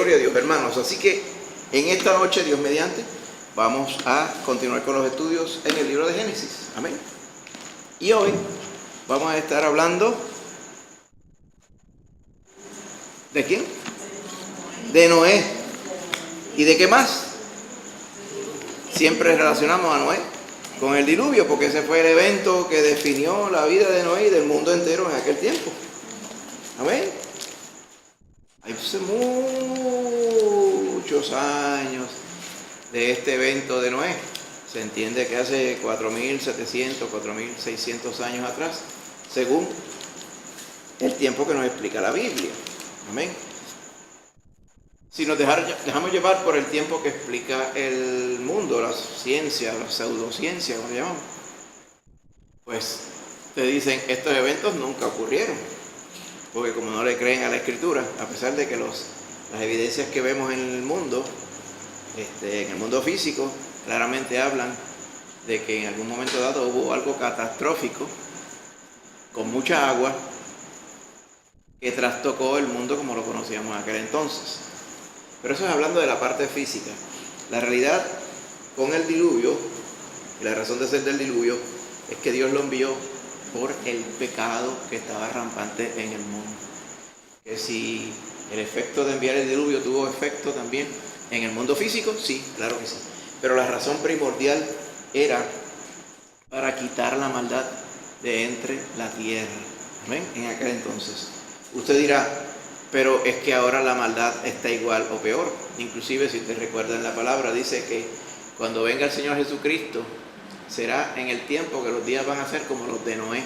Gloria a Dios, hermanos. Así que en esta noche, Dios mediante, vamos a continuar con los estudios en el libro de Génesis. Amén. Y hoy vamos a estar hablando ¿de quién? De Noé. ¿Y de qué más? Siempre relacionamos a Noé con el diluvio, porque ese fue el evento que definió la vida de Noé y del mundo entero en aquel tiempo. Amén. Hace muchos años de este evento de Noé. Se entiende que hace 4.700, 4.600 años atrás, según el tiempo que nos explica la Biblia. Amén. Si nos dejamos llevar por el tiempo que explica el mundo, la ciencia, la pseudociencia, como le llamamos, pues te dicen, estos eventos nunca ocurrieron, porque como no le creen a la Escritura, a pesar de que las evidencias que vemos en el mundo físico, claramente hablan de que en algún momento dado hubo algo catastrófico, con mucha agua, que trastocó el mundo como lo conocíamos en aquel entonces. Pero eso es hablando de la parte física. La realidad con el diluvio, y la razón de ser del diluvio, es que Dios lo envió por el pecado que estaba rampante en el mundo. Que si el efecto de enviar el diluvio tuvo efecto también en el mundo físico, sí, claro que sí. Pero la razón primordial era para quitar la maldad de entre la tierra. Amén. En aquel entonces. Usted dirá, pero es que ahora la maldad está igual o peor. Inclusive, si usted recuerda en la palabra, dice que cuando venga el Señor Jesucristo, será en el tiempo que los días van a ser como los de Noé.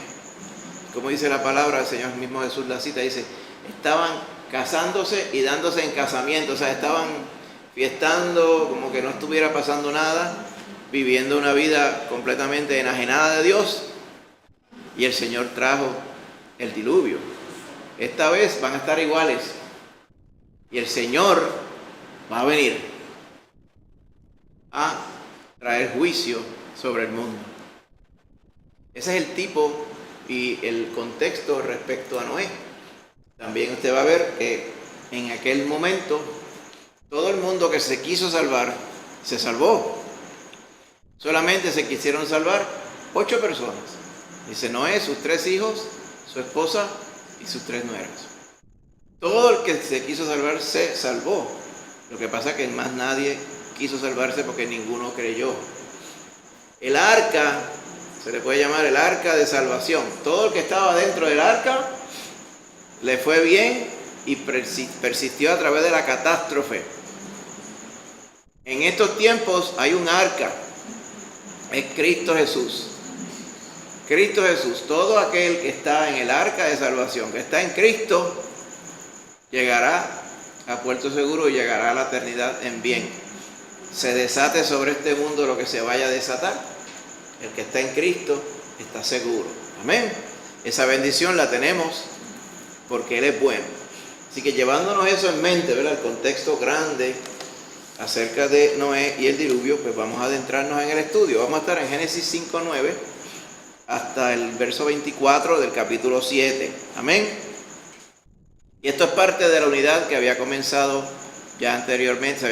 Como dice la palabra, el Señor mismo Jesús la cita, dice, estaban casándose y dándose en casamiento, o sea, estaban fiestando como que no estuviera pasando nada, viviendo una vida completamente enajenada de Dios, y el Señor trajo el diluvio. Esta vez van a estar iguales, y el Señor va a venir a traer juicio sobre el mundo. Ese es el tipo y el contexto respecto a Noé. También usted va a ver que en aquel momento todo el mundo que se quiso salvar se salvó. Solamente se quisieron salvar 8 personas. Dice Noé, sus 3 hijos, su esposa y sus 3 nueras. Todo el que se quiso salvar se salvó. Lo que pasa es que más nadie quiso salvarse porque ninguno creyó. El arca, se le puede llamar el arca de salvación. Todo el que estaba dentro del arca le fue bien y persistió a través de la catástrofe. En estos tiempos hay un arca, es Cristo Jesús. Cristo Jesús, todo aquel que está en el arca de salvación, que está en Cristo, llegará a puerto seguro y llegará a la eternidad en bien. Se desate sobre este mundo lo que se vaya a desatar. El que está en Cristo está seguro. Amén. Esa bendición la tenemos porque Él es bueno. Así que llevándonos eso en mente, ¿verdad? El contexto grande acerca de Noé y el diluvio, pues vamos a adentrarnos en el estudio. Vamos a estar en Génesis 5:9 hasta el verso 24 del capítulo 7. Amén. Y esto es parte de la unidad que había comenzado ya anteriormente,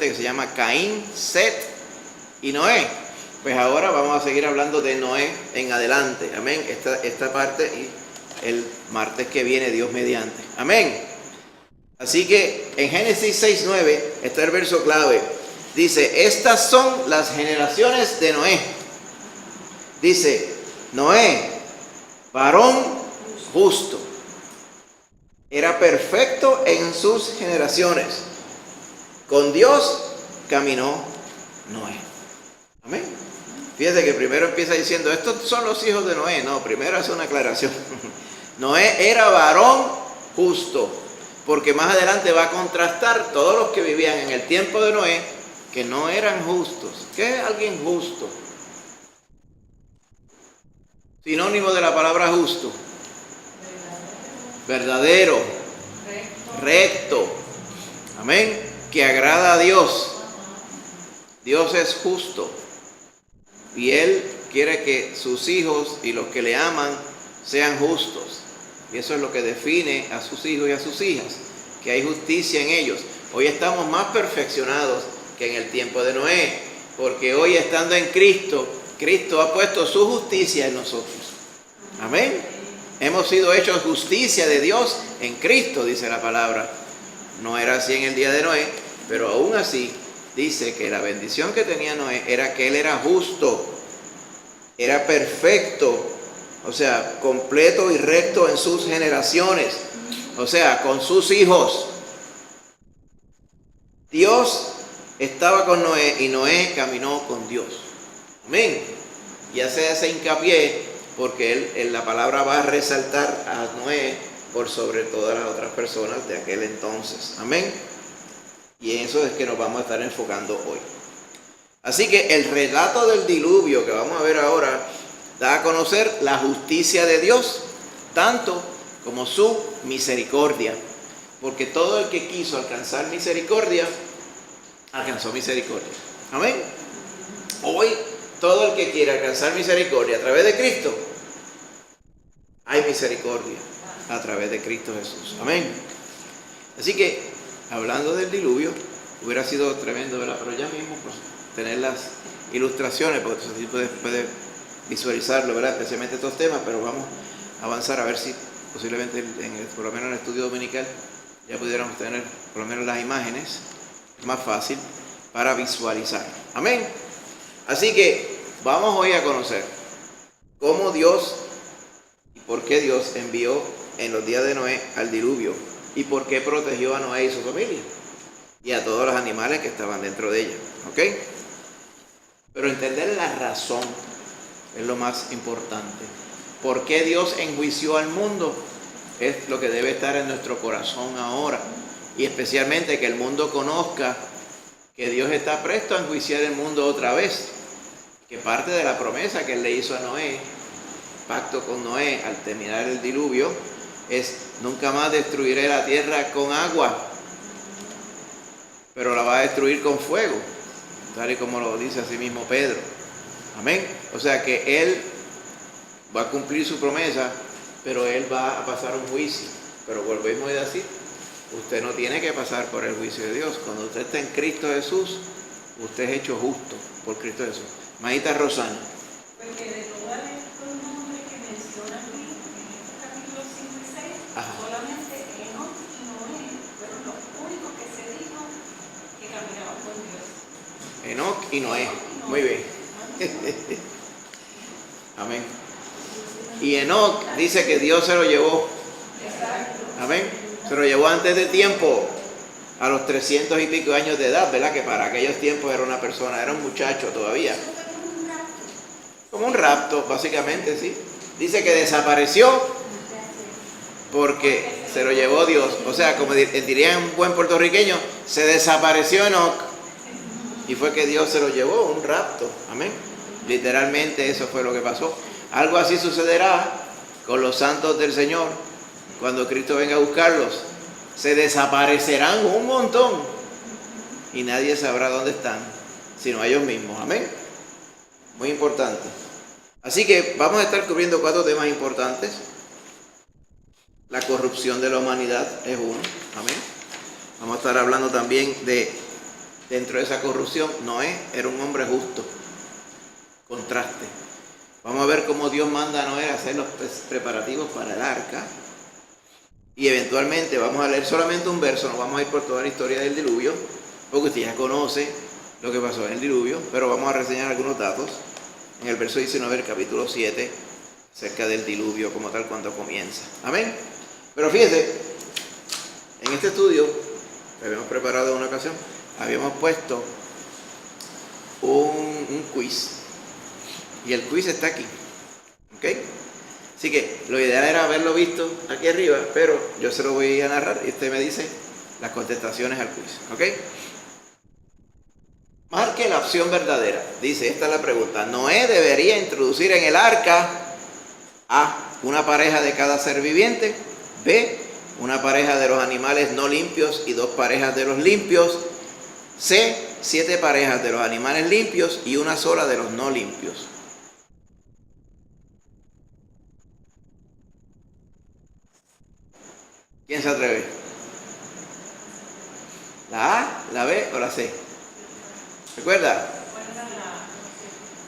que se llama Caín, Set y Noé. Pues ahora vamos a seguir hablando de Noé en adelante. Amén. Esta parte y el martes que viene, Dios mediante. Amén. Así que en Génesis 6:9 está el verso clave. Dice, estas son las generaciones de Noé. Dice, Noé, varón justo, era perfecto en sus generaciones. Con Dios caminó Noé. Amén. Fíjese que primero empieza diciendo, estos son los hijos de Noé. No, primero hace una aclaración. Noé era varón justo, porque más adelante va a contrastar todos los que vivían en el tiempo de Noé, que no eran justos. ¿Qué es alguien justo? Sinónimo de la palabra justo. Verdadero. Recto. Amén. Que agrada a Dios. Dios es justo. Y Él quiere que sus hijos y los que le aman sean justos. Y eso es lo que define a sus hijos y a sus hijas. Que hay justicia en ellos. Hoy estamos más perfeccionados que en el tiempo de Noé, porque hoy estando en Cristo, Cristo ha puesto su justicia en nosotros. Amén. Hemos sido hechos justicia de Dios en Cristo, dice la palabra. No era así en el día de Noé, pero aún así dice que la bendición que tenía Noé era que él era justo, era perfecto, o sea, completo y recto en sus generaciones, o sea, con sus hijos. Dios estaba con Noé y Noé caminó con Dios. Amén. Y hace ese hincapié porque él, la palabra va a resaltar a Noé por sobre todas las otras personas de aquel entonces. Amén. Y en eso es que nos vamos a estar enfocando hoy. Así que el relato del diluvio que vamos a ver ahora da a conocer la justicia de Dios, tanto como su misericordia. Porque todo el que quiso alcanzar misericordia, alcanzó misericordia. Amén. Hoy, todo el que quiere alcanzar misericordia a través de Cristo, hay misericordia a través de Cristo Jesús. Amén. Así que, hablando del diluvio, hubiera sido tremendo, ¿verdad? Pero ya mismo, pues, tener las ilustraciones, porque así puede visualizarlo, ¿verdad? Especialmente estos temas, pero vamos a avanzar a ver si posiblemente, por lo menos en el estudio dominical, ya pudiéramos tener por lo menos las imágenes más fácil para visualizar. Amén. Así que vamos hoy a conocer cómo Dios y por qué Dios envió en los días de Noé al diluvio y por qué protegió a Noé y su familia y a todos los animales que estaban dentro de ella. ¿Ok? Pero entender la razón es lo más importante. ¿Por qué Dios enjuició al mundo? Es lo que debe estar en nuestro corazón ahora. Y especialmente que el mundo conozca que Dios está presto a enjuiciar el mundo otra vez. Que parte de la promesa que Él le hizo a Noé, pacto con Noé al terminar el diluvio, es: nunca más destruiré la tierra con agua, pero la va a destruir con fuego, tal y como lo dice así mismo Pedro. Amén. O sea que Él va a cumplir su promesa, pero Él va a pasar un juicio. Pero volvemos a decir, usted no tiene que pasar por el juicio de Dios. Cuando usted está en Cristo Jesús, usted es hecho justo por Cristo Jesús. Maíta Rosana. Porque de todos estos nombres que menciona aquí, en estos capítulos 5 y 6, solamente Enoc y Noé fueron los únicos que se dijo que caminaban con Dios. Enoc y Noé. Muy bien. Amén. Y Enoc dice que Dios se lo llevó. Amén. Se lo llevó antes de tiempo, a los 300 y pico años de edad, ¿verdad? Que para aquellos tiempos era una persona, era un muchacho todavía. Como un rapto, básicamente, sí. Dice que desapareció porque se lo llevó Dios. O sea, como diría un buen puertorriqueño, se desapareció Enoc y fue que Dios se lo llevó, un rapto. Amén. Literalmente eso fue lo que pasó. Algo así sucederá con los santos del Señor cuando Cristo venga a buscarlos. Se desaparecerán un montón y nadie sabrá dónde están, sino ellos mismos. Amén. Muy importante. Así que vamos a estar cubriendo 4 temas importantes. La corrupción de la humanidad es uno. Amén. Vamos a estar hablando también de, dentro de esa corrupción, Noé era un hombre justo. Contraste. Vamos a ver cómo Dios manda a Noé a hacer los preparativos para el arca. Y eventualmente vamos a leer solamente un verso, no vamos a ir por toda la historia del diluvio, porque usted ya conoce lo que pasó en el diluvio, pero vamos a reseñar algunos datos en el verso 19 del capítulo 7, acerca del diluvio como tal cuando comienza. Amén. Pero fíjese, en este estudio que habíamos preparado en una ocasión, habíamos puesto un quiz. Y el quiz está aquí. ¿Ok? Así que lo ideal era haberlo visto aquí arriba, pero yo se lo voy a narrar y usted me dice las contestaciones al quiz. ¿Ok? Marque la opción verdadera. Dice, esta es la pregunta. Noé debería introducir en el arca A, una pareja de cada ser viviente. B, una pareja de los animales no limpios y 2 parejas de los limpios. C, 7 parejas de los animales limpios y 1 sola de los no limpios. ¿Quién se atreve? ¿La A, la B o la C? ¿Recuerda?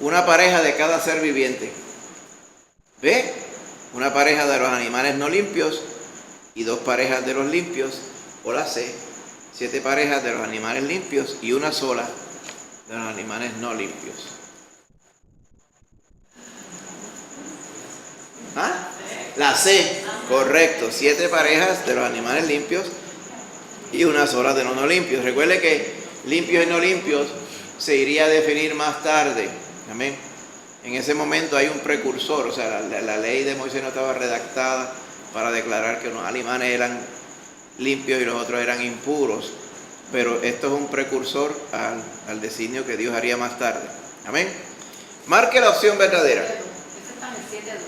Una pareja de cada ser viviente. B, una pareja de los animales no limpios y 2 parejas de los limpios. O la C, 7 parejas de los animales limpios y una sola de los animales no limpios. ¿Ah? La C, correcto, 7 parejas de los animales limpios y una sola de los no limpios. Recuerde que limpios y no limpios se iría a definir más tarde. Amén. En ese momento hay un precursor, o sea, la ley de Moisés no estaba redactada para declarar que unos animales eran limpios y los otros eran impuros, pero esto es un precursor al designio que Dios haría más tarde. Amén. Marque la opción verdadera. Eso está en el 7.2.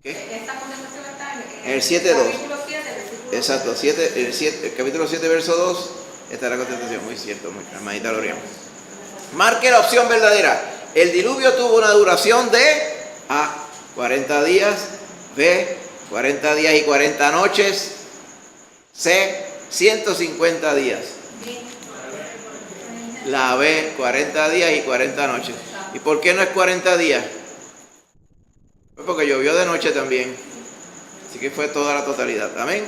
¿Qué? Esta contestación está En el 7.2. Capítulo 7, versículo Exacto, 7, el capítulo 7, verso 2, esta es la contestación, muy cierto, hermanita Lorian. Marque la opción verdadera. El diluvio tuvo una duración de A, 40 días, B, 40 días y 40 noches, C, 150 días. La B, 40 días y 40 noches. ¿Y por qué no es 40 días? Pues porque llovió de noche también. Así que fue toda la totalidad. Amén.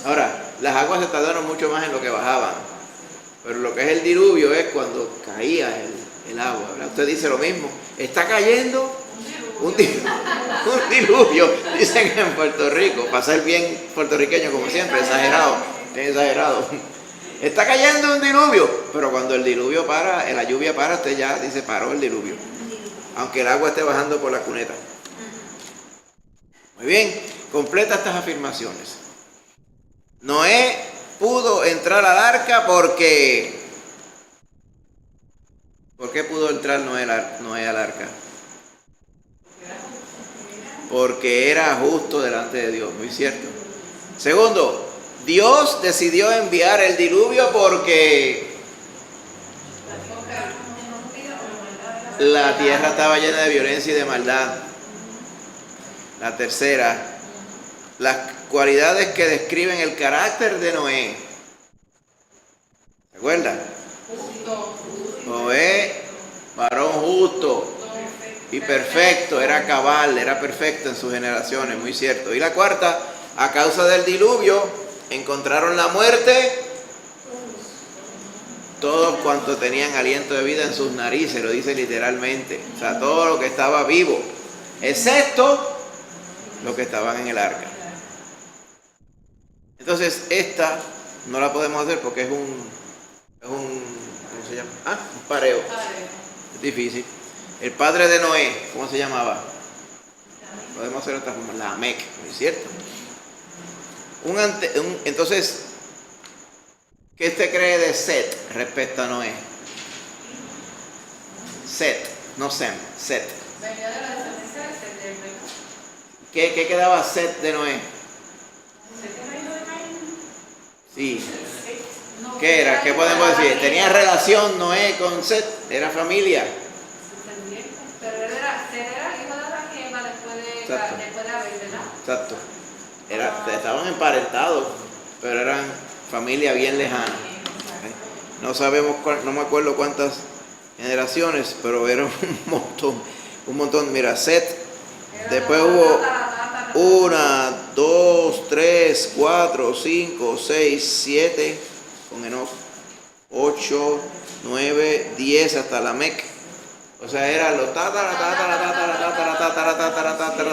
Ahora, las aguas se tardaron mucho más en lo que bajaban. Pero lo que es el diluvio es cuando caía el agua, ¿verdad? Usted dice lo mismo. Está cayendo un diluvio, dicen en Puerto Rico. Para ser bien puertorriqueño como siempre, exagerado, bien exagerado. Está cayendo un diluvio, pero cuando el diluvio para, la lluvia para, usted ya dice paró el diluvio. Aunque el agua esté bajando por la cuneta. Muy bien, completa estas afirmaciones. Noé pudo entrar al arca porque... ¿Por qué pudo entrar Noé al arca? Porque era justo delante de Dios, muy cierto. Segundo, Dios decidió enviar el diluvio porque la tierra estaba llena de violencia y de maldad. La tercera, las cualidades que describen el carácter de Noé. ¿Se acuerdan? Noé, varón justo y perfecto, era cabal, era perfecto en sus generaciones, muy cierto. Y la cuarta, a causa del diluvio, encontraron la muerte todos cuantos tenían aliento de vida en sus narices, lo dice literalmente. O sea, todo lo que estaba vivo, excepto los que estaban en el arca. Entonces, esta no la podemos hacer porque es un ¿cómo se llama? Un pareo. Es difícil. El padre de Noé, ¿cómo se llamaba? Podemos hacer otra forma, Lamec, ¿no es cierto? Entonces, ¿qué usted cree de Set respecto a Noé? Set, no Sem, Set. ¿Qué quedaba Set de Noé? Sí. ¿Qué era? ¿Qué podemos decir? ¿Tenía relación Noé con Set? ¿Era familia? Pero él era hijo de Raquel después de Abel, ¿verdad? Exacto. Estaban emparentados, pero eran familia bien lejana. No sabemos, no me acuerdo cuántas generaciones, pero era un montón. Mira, Set, después hubo 1, 2, 3, 4, 5, 6, 7, con Enoch, 8, 9, 10 hasta Lamec. O sea, eran los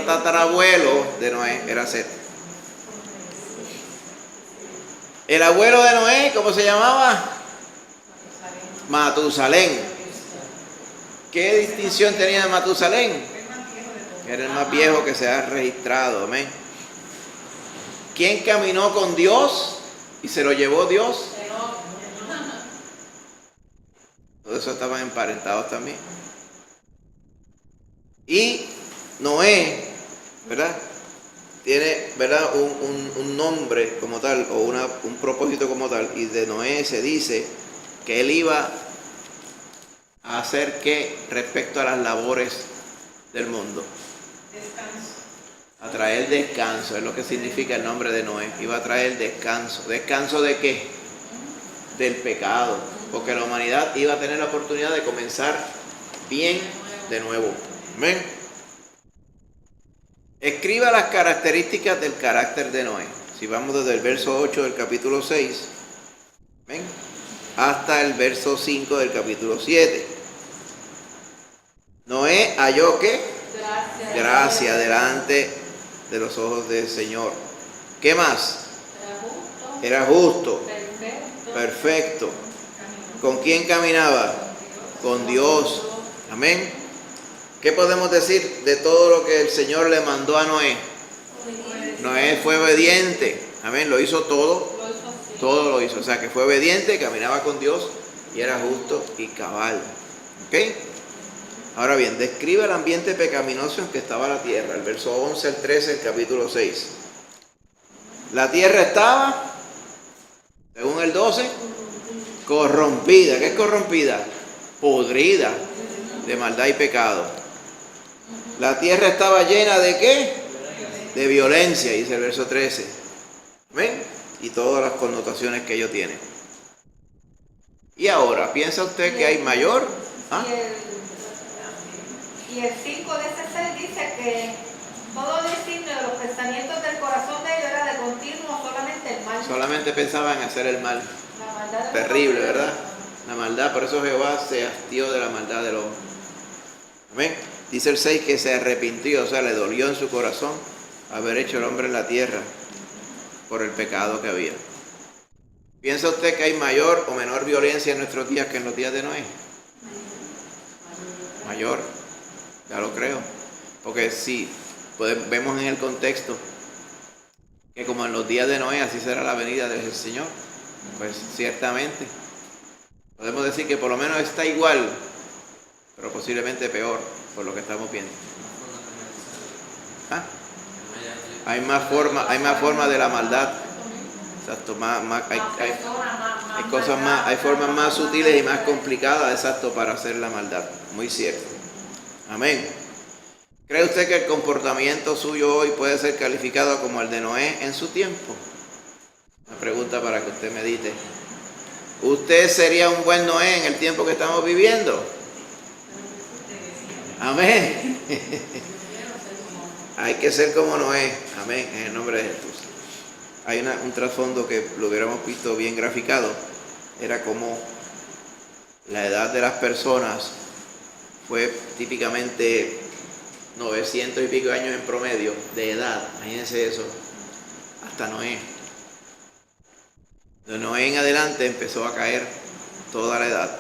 tatarabuelos de Noé, era Set. El abuelo de Noé, ¿cómo se llamaba? Matusalén. ¿Qué distinción tenía de Matusalén? Era el más viejo que se ha registrado, amén. ¿Quién caminó con Dios y se lo llevó Dios? Todos esos estaban emparentados también. Y Noé, ¿verdad? Tiene, ¿verdad? un nombre como tal, o un propósito como tal, y de Noé se dice que él iba a hacer ¿qué? Respecto a las labores del mundo. Descanso. A traer descanso, es lo que significa el nombre de Noé. Iba a traer descanso. ¿Descanso de qué? del pecado, porque la humanidad iba a tener la oportunidad de comenzar bien de nuevo. Amén. Escriba las características del carácter de Noé. Si vamos desde el verso 8 del capítulo 6, ¿ven?, hasta el verso 5 del capítulo 7. Noé halló ¿qué? Gracia delante de los ojos del Señor. ¿Qué más? Era justo, perfecto. ¿Con quién caminaba? Con Dios. Amén. ¿Qué podemos decir de todo lo que el Señor le mandó a Noé? Noé fue obediente. Amén. Lo hizo todo. Todo lo hizo. O sea que fue obediente, caminaba con Dios y era justo y cabal. ¿Ok? Ahora bien, describe el ambiente pecaminoso en que estaba la tierra. El verso 11 al 13 del capítulo 6. La tierra estaba, según el 12, corrompida. ¿Qué es corrompida? Podrida de maldad y pecado. La tierra estaba llena de ¿qué? De violencia, dice el verso 13. ¿Ven? Y todas las connotaciones que ello tiene. Y ahora, ¿piensa usted que hay mayor? ¿Ah? Y el 5 de ese 6 dice que todo designio de los pensamientos del corazón de ellos era de continuo solamente el mal. Solamente pensaban en hacer el mal. La maldad. Terrible, ¿verdad? La maldad, por eso Jehová se hastió de la maldad del hombre. Amén. Dice el 6 que se arrepintió, o sea, le dolió en su corazón haber hecho el hombre en la tierra por el pecado que había. ¿Piensa usted que hay mayor o menor violencia en nuestros días que en los días de Noé? Mayor, ya lo creo. Porque sí, vemos en el contexto que como en los días de Noé, así será la venida del Señor. Pues ciertamente, podemos decir que por lo menos está igual, pero posiblemente peor, por lo que estamos viendo. ¿Ah? Hay más formas de la maldad. Exacto, hay cosas más, hay formas más sutiles y más complicadas, exacto, para hacer la maldad. Muy cierto. Amén. ¿Cree usted que el comportamiento suyo hoy puede ser calificado como el de Noé en su tiempo? Una pregunta para que usted medite. ¿Usted sería un buen Noé en el tiempo que estamos viviendo? Amén. Hay que ser como Noé. Amén. En el nombre de Jesús. Hay un trasfondo que lo hubiéramos visto bien graficado. Era como la edad de las personas fue típicamente 900 y pico años en promedio de edad. Imagínense eso. Hasta Noé. De Noé en adelante empezó a caer toda la edad.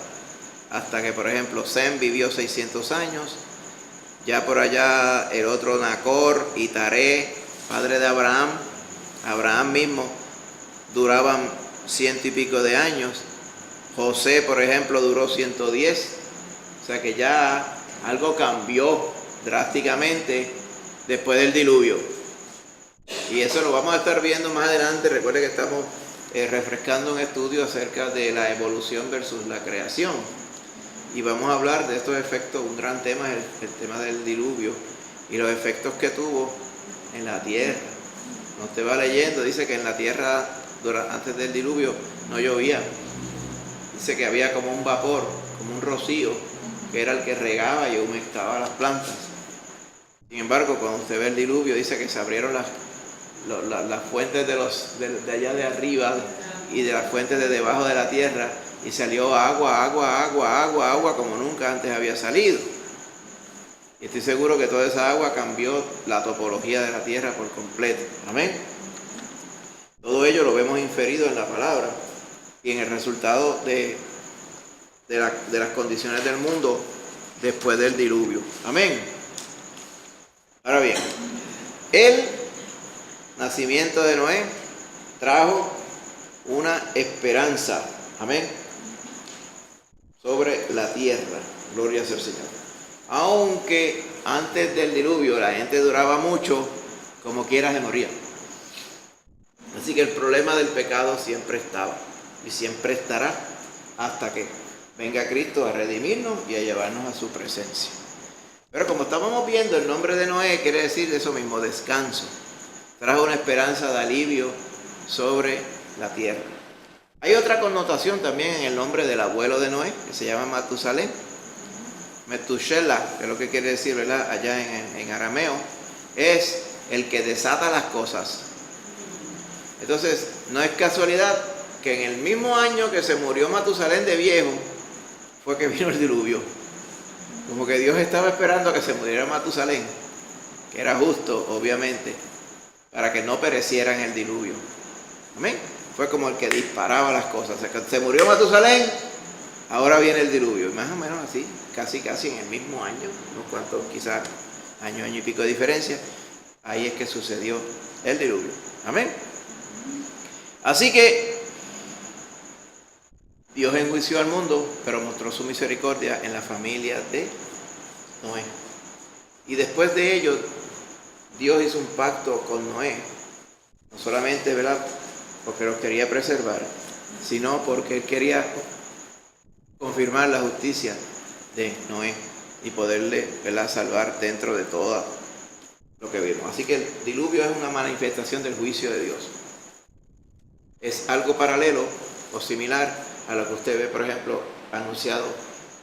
Hasta que, por ejemplo, Sem vivió 600 años. Ya por allá el otro Nacor y Taré, padre de Abraham. Abraham mismo duraban 100 y pico de años. José, por ejemplo, duró 110. O sea que ya algo cambió drásticamente después del diluvio. Y eso lo vamos a estar viendo más adelante. Recuerde que estamos refrescando un estudio acerca de la evolución versus la creación. Y vamos a hablar de estos efectos. Un gran tema es el tema del diluvio y los efectos que tuvo en la tierra. No te va leyendo, dice que en la tierra antes del diluvio no llovía. Dice que había como un vapor, como un rocío, que era el que regaba y humectaba las plantas. Sin embargo, cuando usted ve el diluvio, dice que se abrieron las fuentes de allá de arriba y de las fuentes de debajo de la tierra, y salió agua como nunca antes había salido. Y estoy seguro que toda esa agua cambió la topología de la tierra por completo. Amén. Todo ello lo vemos inferido en la palabra y en el resultado de las condiciones del mundo después del diluvio. Amén. Ahora bien, el nacimiento de Noé trajo una esperanza. Amén. Sobre la tierra. Gloria sea al Señor. Aunque antes del diluvio la gente duraba mucho, como quiera se moría. Así que el problema del pecado siempre estaba y siempre estará hasta que venga Cristo a redimirnos y a llevarnos a su presencia. Pero como estábamos viendo, el nombre de Noé quiere decir eso mismo, descanso. Trajo una esperanza de alivio sobre la tierra. Hay otra connotación también en el nombre del abuelo de Noé, que se llama Matusalén. Metushelah, que es lo que quiere decir, ¿verdad? Allá en arameo, es el que desata las cosas. Entonces, no es casualidad que en el mismo año que se murió Matusalén de viejo, fue que vino el diluvio. Como que Dios estaba esperando a que se muriera Matusalén, que era justo, obviamente, para que no pereciera en el diluvio. Amén. Fue como el que disparaba las cosas. O sea, que se murió Matusalén, ahora viene el diluvio. Y más o menos así, casi en el mismo año, unos cuantos, quizás año y pico de diferencia, ahí es que sucedió el diluvio. Amén. Así que Dios enjuició al mundo, pero mostró su misericordia en la familia de Noé. Y después de ello, Dios hizo un pacto con Noé. No solamente, ¿verdad?, porque los quería preservar, sino porque Él quería confirmar la justicia de Noé y poderle, ¿verdad?, salvar dentro de todo lo que vimos. Así que el diluvio es una manifestación del juicio de Dios. Es algo paralelo o similar a lo que usted ve, por ejemplo, anunciado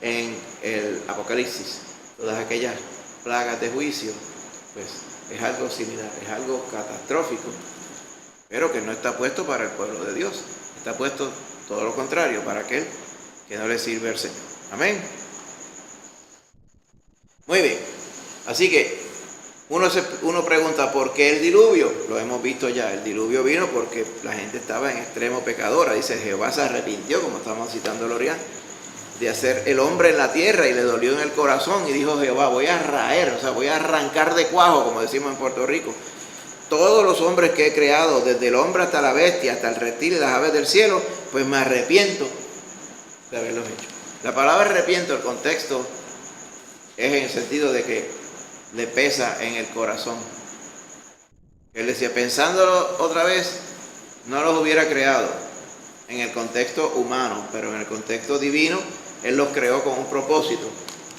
en el Apocalipsis. Todas aquellas plagas de juicio, pues es algo similar, es algo catastrófico, pero que no está puesto para el pueblo de Dios. Está puesto todo lo contrario, para aquel que no le sirve al Señor. Amén. Muy bien. Así que uno pregunta, ¿por qué el diluvio? Lo hemos visto ya. El diluvio vino porque la gente estaba en extremo pecadora. Dice, Jehová se arrepintió, como estamos citando Lorian, de hacer el hombre en la tierra, y le dolió en el corazón, y dijo Jehová, voy a raer, o sea, voy a arrancar de cuajo, como decimos en Puerto Rico, todos los hombres que he creado, desde el hombre hasta la bestia, hasta el reptil y las aves del cielo, pues me arrepiento de haberlos hecho. La palabra arrepiento, el contexto es en el sentido de que le pesa en el corazón. Él decía, pensándolo otra vez, no los hubiera creado en el contexto humano, pero en el contexto divino, Él los creó con un propósito,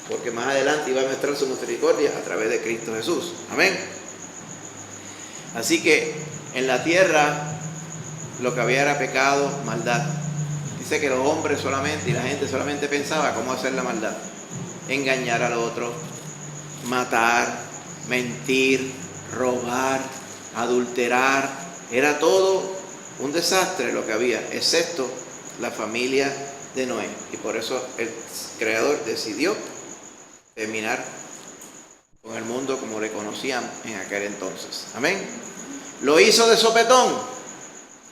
porque más adelante iba a mostrar su misericordia a través de Cristo Jesús. Amén. Así que en la tierra lo que había era pecado, maldad. Dice que los hombres solamente y la gente solamente pensaba cómo hacer la maldad. Engañar al otro, matar, mentir, robar, adulterar. Era todo un desastre lo que había, excepto la familia de Noé. Y por eso el Creador decidió terminar con el mundo como le conocían en aquel entonces. Amén. ¿Lo hizo de sopetón?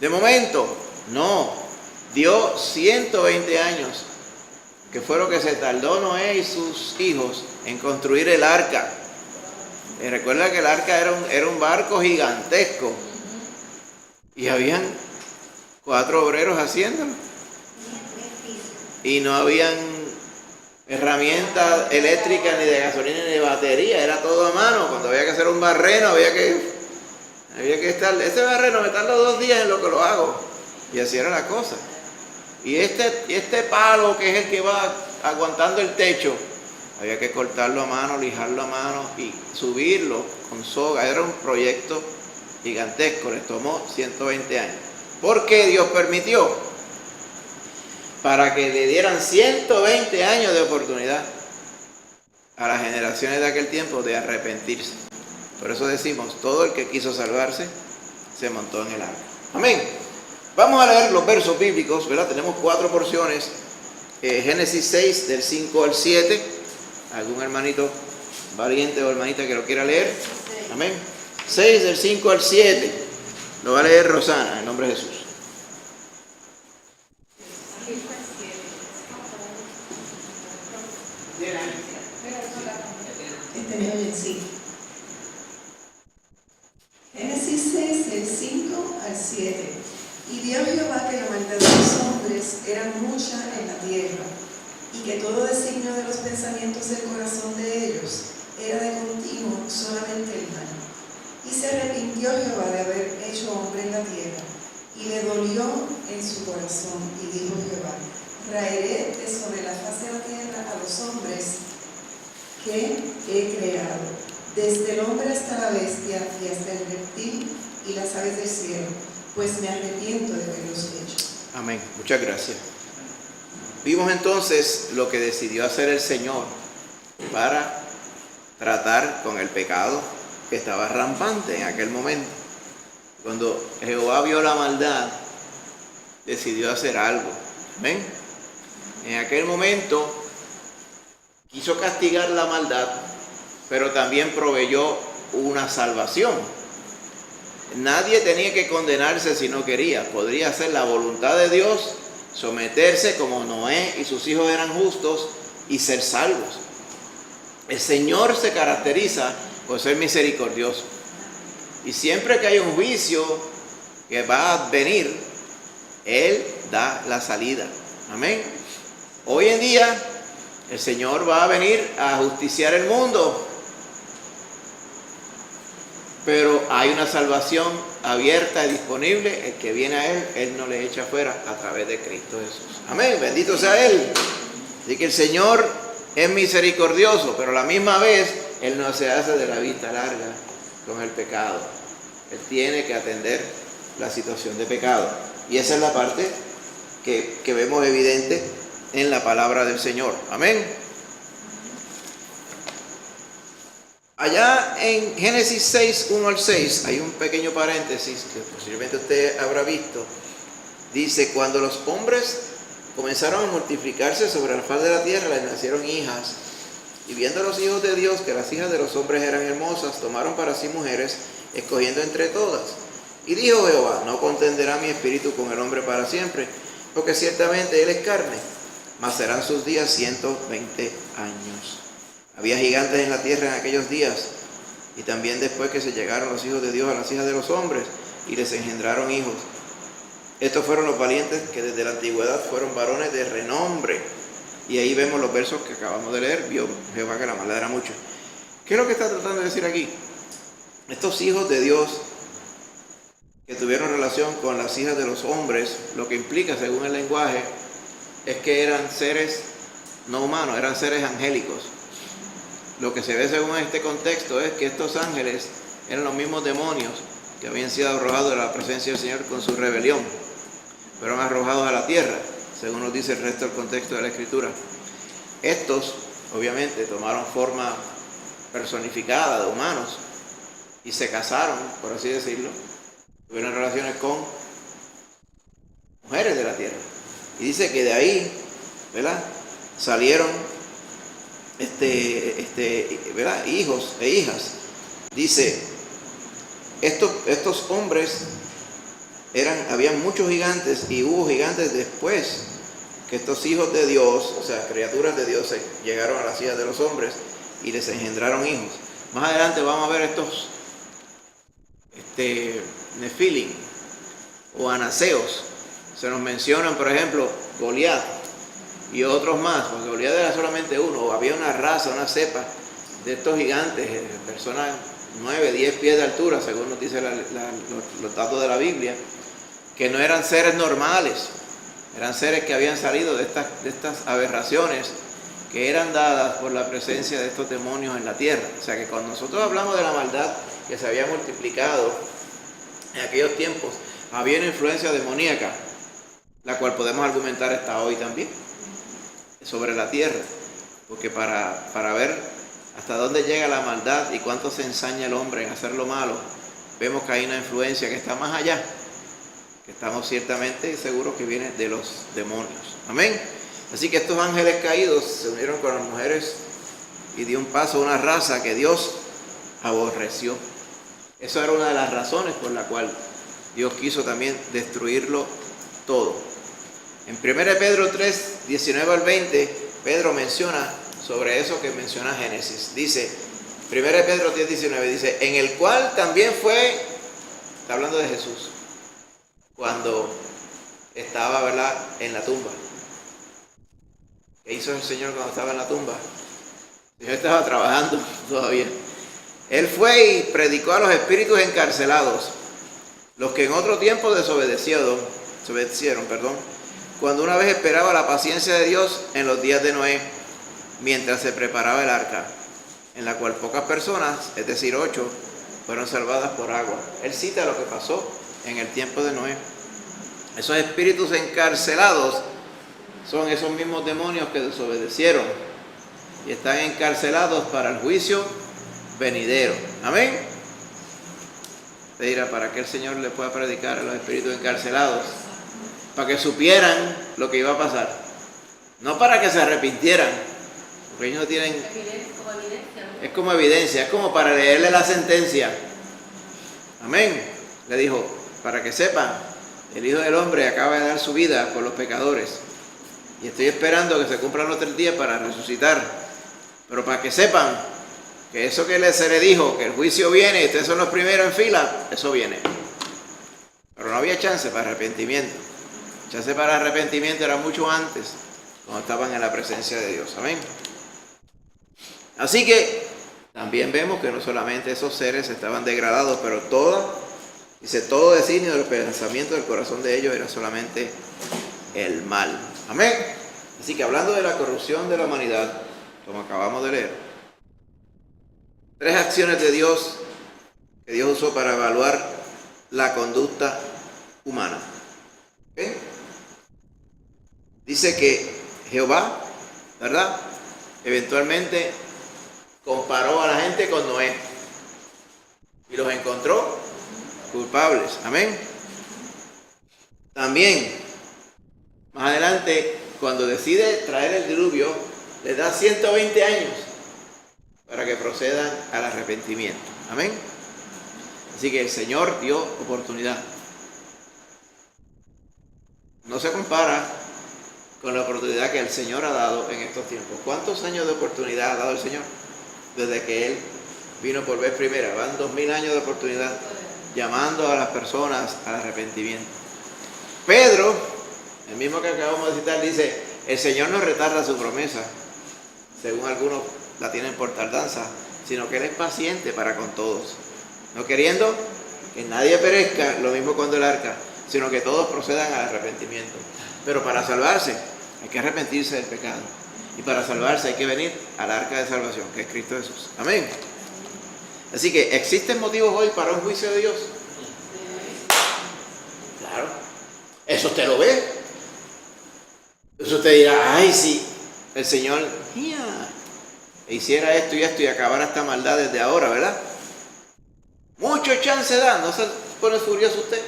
¿De momento? No. Dio 120 años, que fue lo que se tardó Noé y sus hijos en construir el arca. Y recuerda que el arca era un barco gigantesco. Y habían 4 obreros haciéndolo. Y no habían herramientas eléctricas, ni de gasolina, ni de batería. Era todo a mano. Cuando había que hacer un barreno, había que estar... Ese barreno me tarda 2 días en lo que lo hago. Y así era la cosa. Y este palo, que es el que va aguantando el techo, había que cortarlo a mano, lijarlo a mano y subirlo con soga. Era un proyecto gigantesco, les tomó 120 años. ¿Por qué Dios permitió? Para que le dieran 120 años de oportunidad a las generaciones de aquel tiempo de arrepentirse. Por eso decimos, todo el que quiso salvarse se montó en el arca. Amén. Vamos a leer los versos bíblicos, ¿verdad? Tenemos 4 porciones. Génesis 6, del 5 al 7. ¿Algún hermanito valiente o hermanita que lo quiera leer? Amén. 6, del 5 al 7. Lo va a leer Rosana, en nombre de Jesús. Sí. Génesis 6, del 5 al 7. Y vio Jehová que la maldad de los hombres era mucha en la tierra, y que todo designio de los pensamientos del corazón de ellos era de continuo solamente el mal. Y se arrepintió Jehová de haber hecho hombre en la tierra, y le dolió en su corazón, y dijo Jehová, raeré de sobre la faz de la tierra a los hombres que he creado, desde el hombre hasta la bestia y hasta el reptil y las aves del cielo, pues me arrepiento de haberlos hecho. Amén. Muchas gracias. Vimos entonces lo que decidió hacer el Señor para tratar con el pecado que estaba rampante en aquel momento. Cuando Jehová vio la maldad, decidió hacer algo. ¿Ven? En aquel momento quiso castigar la maldad, pero también proveyó una salvación. Nadie tenía que condenarse si no quería. Podría hacer la voluntad de Dios, someterse como Noé y sus hijos eran justos y ser salvos. El Señor se caracteriza por ser misericordioso. Y siempre que hay un juicio que va a venir, Él da la salida. Amén. Hoy en día, el Señor va a venir a justiciar el mundo. Pero hay una salvación abierta y disponible. El que viene a Él no le echa fuera a través de Cristo Jesús. Amén. Bendito sea Él. Así que el Señor es misericordioso, pero a la misma vez Él no se hace de la vista larga con el pecado. Él tiene que atender la situación de pecado. Y esa es la parte que vemos evidente en la palabra del Señor. Amén. Allá en Génesis 6, 1 al 6, hay un pequeño paréntesis que posiblemente usted habrá visto. Dice, cuando los hombres comenzaron a multiplicarse sobre la faz de la tierra, les nacieron hijas. Y viendo los hijos de Dios que las hijas de los hombres eran hermosas, tomaron para sí mujeres, escogiendo entre todas. Y dijo Jehová, no contenderá mi espíritu con el hombre para siempre, porque ciertamente él es carne, mas serán sus días 120 años. Había gigantes en la tierra en aquellos días, y también después que se llegaron los hijos de Dios a las hijas de los hombres, y les engendraron hijos. Estos fueron los valientes que desde la antigüedad fueron varones de renombre. Y ahí vemos los versos que acabamos de leer. Vio Jehová que la maldad era mucho. ¿Qué es lo que está tratando de decir aquí? Estos hijos de Dios que tuvieron relación con las hijas de los hombres, lo que implica, según el lenguaje, es que eran seres no humanos, eran seres angélicos. Lo que se ve según este contexto es que estos ángeles eran los mismos demonios que habían sido arrojados de la presencia del Señor con su rebelión. Fueron arrojados a la tierra, según nos dice el resto del contexto de la Escritura. Estos, obviamente, tomaron forma personificada de humanos y se casaron, por así decirlo, tuvieron relaciones con mujeres de la tierra. Y dice que de ahí, ¿verdad?, salieron ¿verdad?, hijos e hijas. Dice, estos hombres habían muchos gigantes, y hubo gigantes después que estos hijos de Dios, o sea, criaturas de Dios, llegaron a las hijas de los hombres y les engendraron hijos. Más adelante vamos a ver estos nefilim o anaseos. Se nos mencionan, por ejemplo, Goliat y otros más, porque Goliat era solamente uno. Había una raza, una cepa de estos gigantes, personas 9, 10 pies de altura, según nos dice los datos de la Biblia, que no eran seres normales, eran seres que habían salido de estas aberraciones que eran dadas por la presencia de estos demonios en la tierra. O sea que cuando nosotros hablamos de la maldad que se había multiplicado en aquellos tiempos, había una influencia demoníaca, la cual podemos argumentar hasta hoy también, sobre la tierra, porque para ver hasta dónde llega la maldad y cuánto se ensaña el hombre en hacer lo malo, vemos que hay una influencia que está más allá, que estamos ciertamente seguros que viene de los demonios. Amén. Así que estos ángeles caídos se unieron con las mujeres y dio un paso a una raza que Dios aborreció. Eso era una de las razones por la cual Dios quiso también destruirlo todo. En 1 Pedro 3, 19 al 20, Pedro menciona sobre eso que menciona Génesis. Dice, 1 Pedro 10, 19, dice, en el cual también fue, está hablando de Jesús, cuando estaba, ¿verdad?, en la tumba. ¿Qué hizo el Señor cuando estaba en la tumba? El Señor estaba trabajando todavía. Él fue y predicó a los espíritus encarcelados, los que en otro tiempo desobedecieron, cuando una vez esperaba la paciencia de Dios en los días de Noé, mientras se preparaba el arca, en la cual pocas personas, es decir 8, fueron salvadas por agua. Él cita lo que pasó en el tiempo de Noé. Esos espíritus encarcelados son esos mismos demonios que desobedecieron y están encarcelados para el juicio venidero. Amén. Te dirá, ¿para qué el Señor le pueda predicar a los espíritus encarcelados? Para que supieran lo que iba a pasar. No para que se arrepintieran, porque ellos no tienen... Es como evidencia, es como para leerle la sentencia. Amén. Le dijo, para que sepan, el Hijo del Hombre acaba de dar su vida por los pecadores. Y estoy esperando que se cumplan los 3 días para resucitar. Pero para que sepan que eso que se le dijo, que el juicio viene y ustedes son los primeros en fila, eso viene. Pero no había chance para arrepentimiento. Chance para arrepentimiento era mucho antes, cuando estaban en la presencia de Dios. Amén. Así que también vemos que no solamente esos seres estaban degradados, pero todo designio de los pensamientos del corazón de ellos era solamente el mal. Amén. Así que hablando de la corrupción de la humanidad, como acabamos de leer, 3 acciones de Dios que Dios usó para evaluar la conducta humana. ¿Okay? Dice que Jehová, ¿verdad?, eventualmente comparó a la gente con Noé y los encontró culpables. Amén. También, más adelante, cuando decide traer el diluvio, les da 120 años para que procedan al arrepentimiento. Amén. Así que el Señor dio oportunidad. No se compara con la oportunidad que el Señor ha dado en estos tiempos. ¿Cuántos años de oportunidad ha dado el Señor? Desde que Él vino por vez primera. Van 2000 años de oportunidad llamando a las personas al arrepentimiento. Pedro, el mismo que acabamos de citar, dice, el Señor no retarda su promesa, según algunos la tienen por tardanza, sino que Él es paciente para con todos, no queriendo que nadie perezca, lo mismo cuando el arca, sino que todos procedan al arrepentimiento. Pero para salvarse hay que arrepentirse del pecado. Y para salvarse hay que venir al arca de salvación, que es Cristo Jesús. Amén. Así que, ¿existen motivos hoy para un juicio de Dios? Claro. Eso usted lo ve. Eso usted dirá, ay, sí, el Señor hiciera esto y acabara esta maldad desde ahora, ¿verdad? Mucho chance da, ¿no se pone furioso usted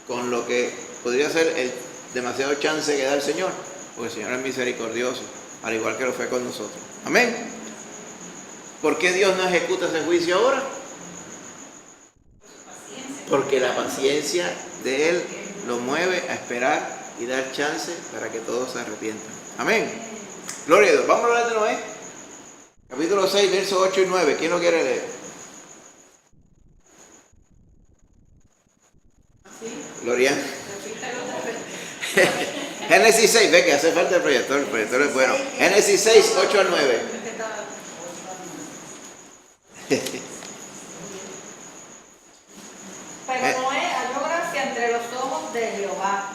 con lo que podría ser el demasiado chance que da el Señor? Porque el Señor es misericordioso, al igual que lo fue con nosotros. Amén. ¿Por qué Dios no ejecuta ese juicio ahora? Porque la paciencia de Él lo mueve a esperar y dar chance para que todos se arrepientan. Amén. Gloria a Dios. Vamos a hablar de Noé. Capítulo 6, versos 8 y 9. ¿Quién lo quiere leer? Gloria. Génesis 6, ve que hace falta el proyector es bueno. Génesis 6, 8 al 9. Pero Noé halló gracia entre los ojos de Jehová.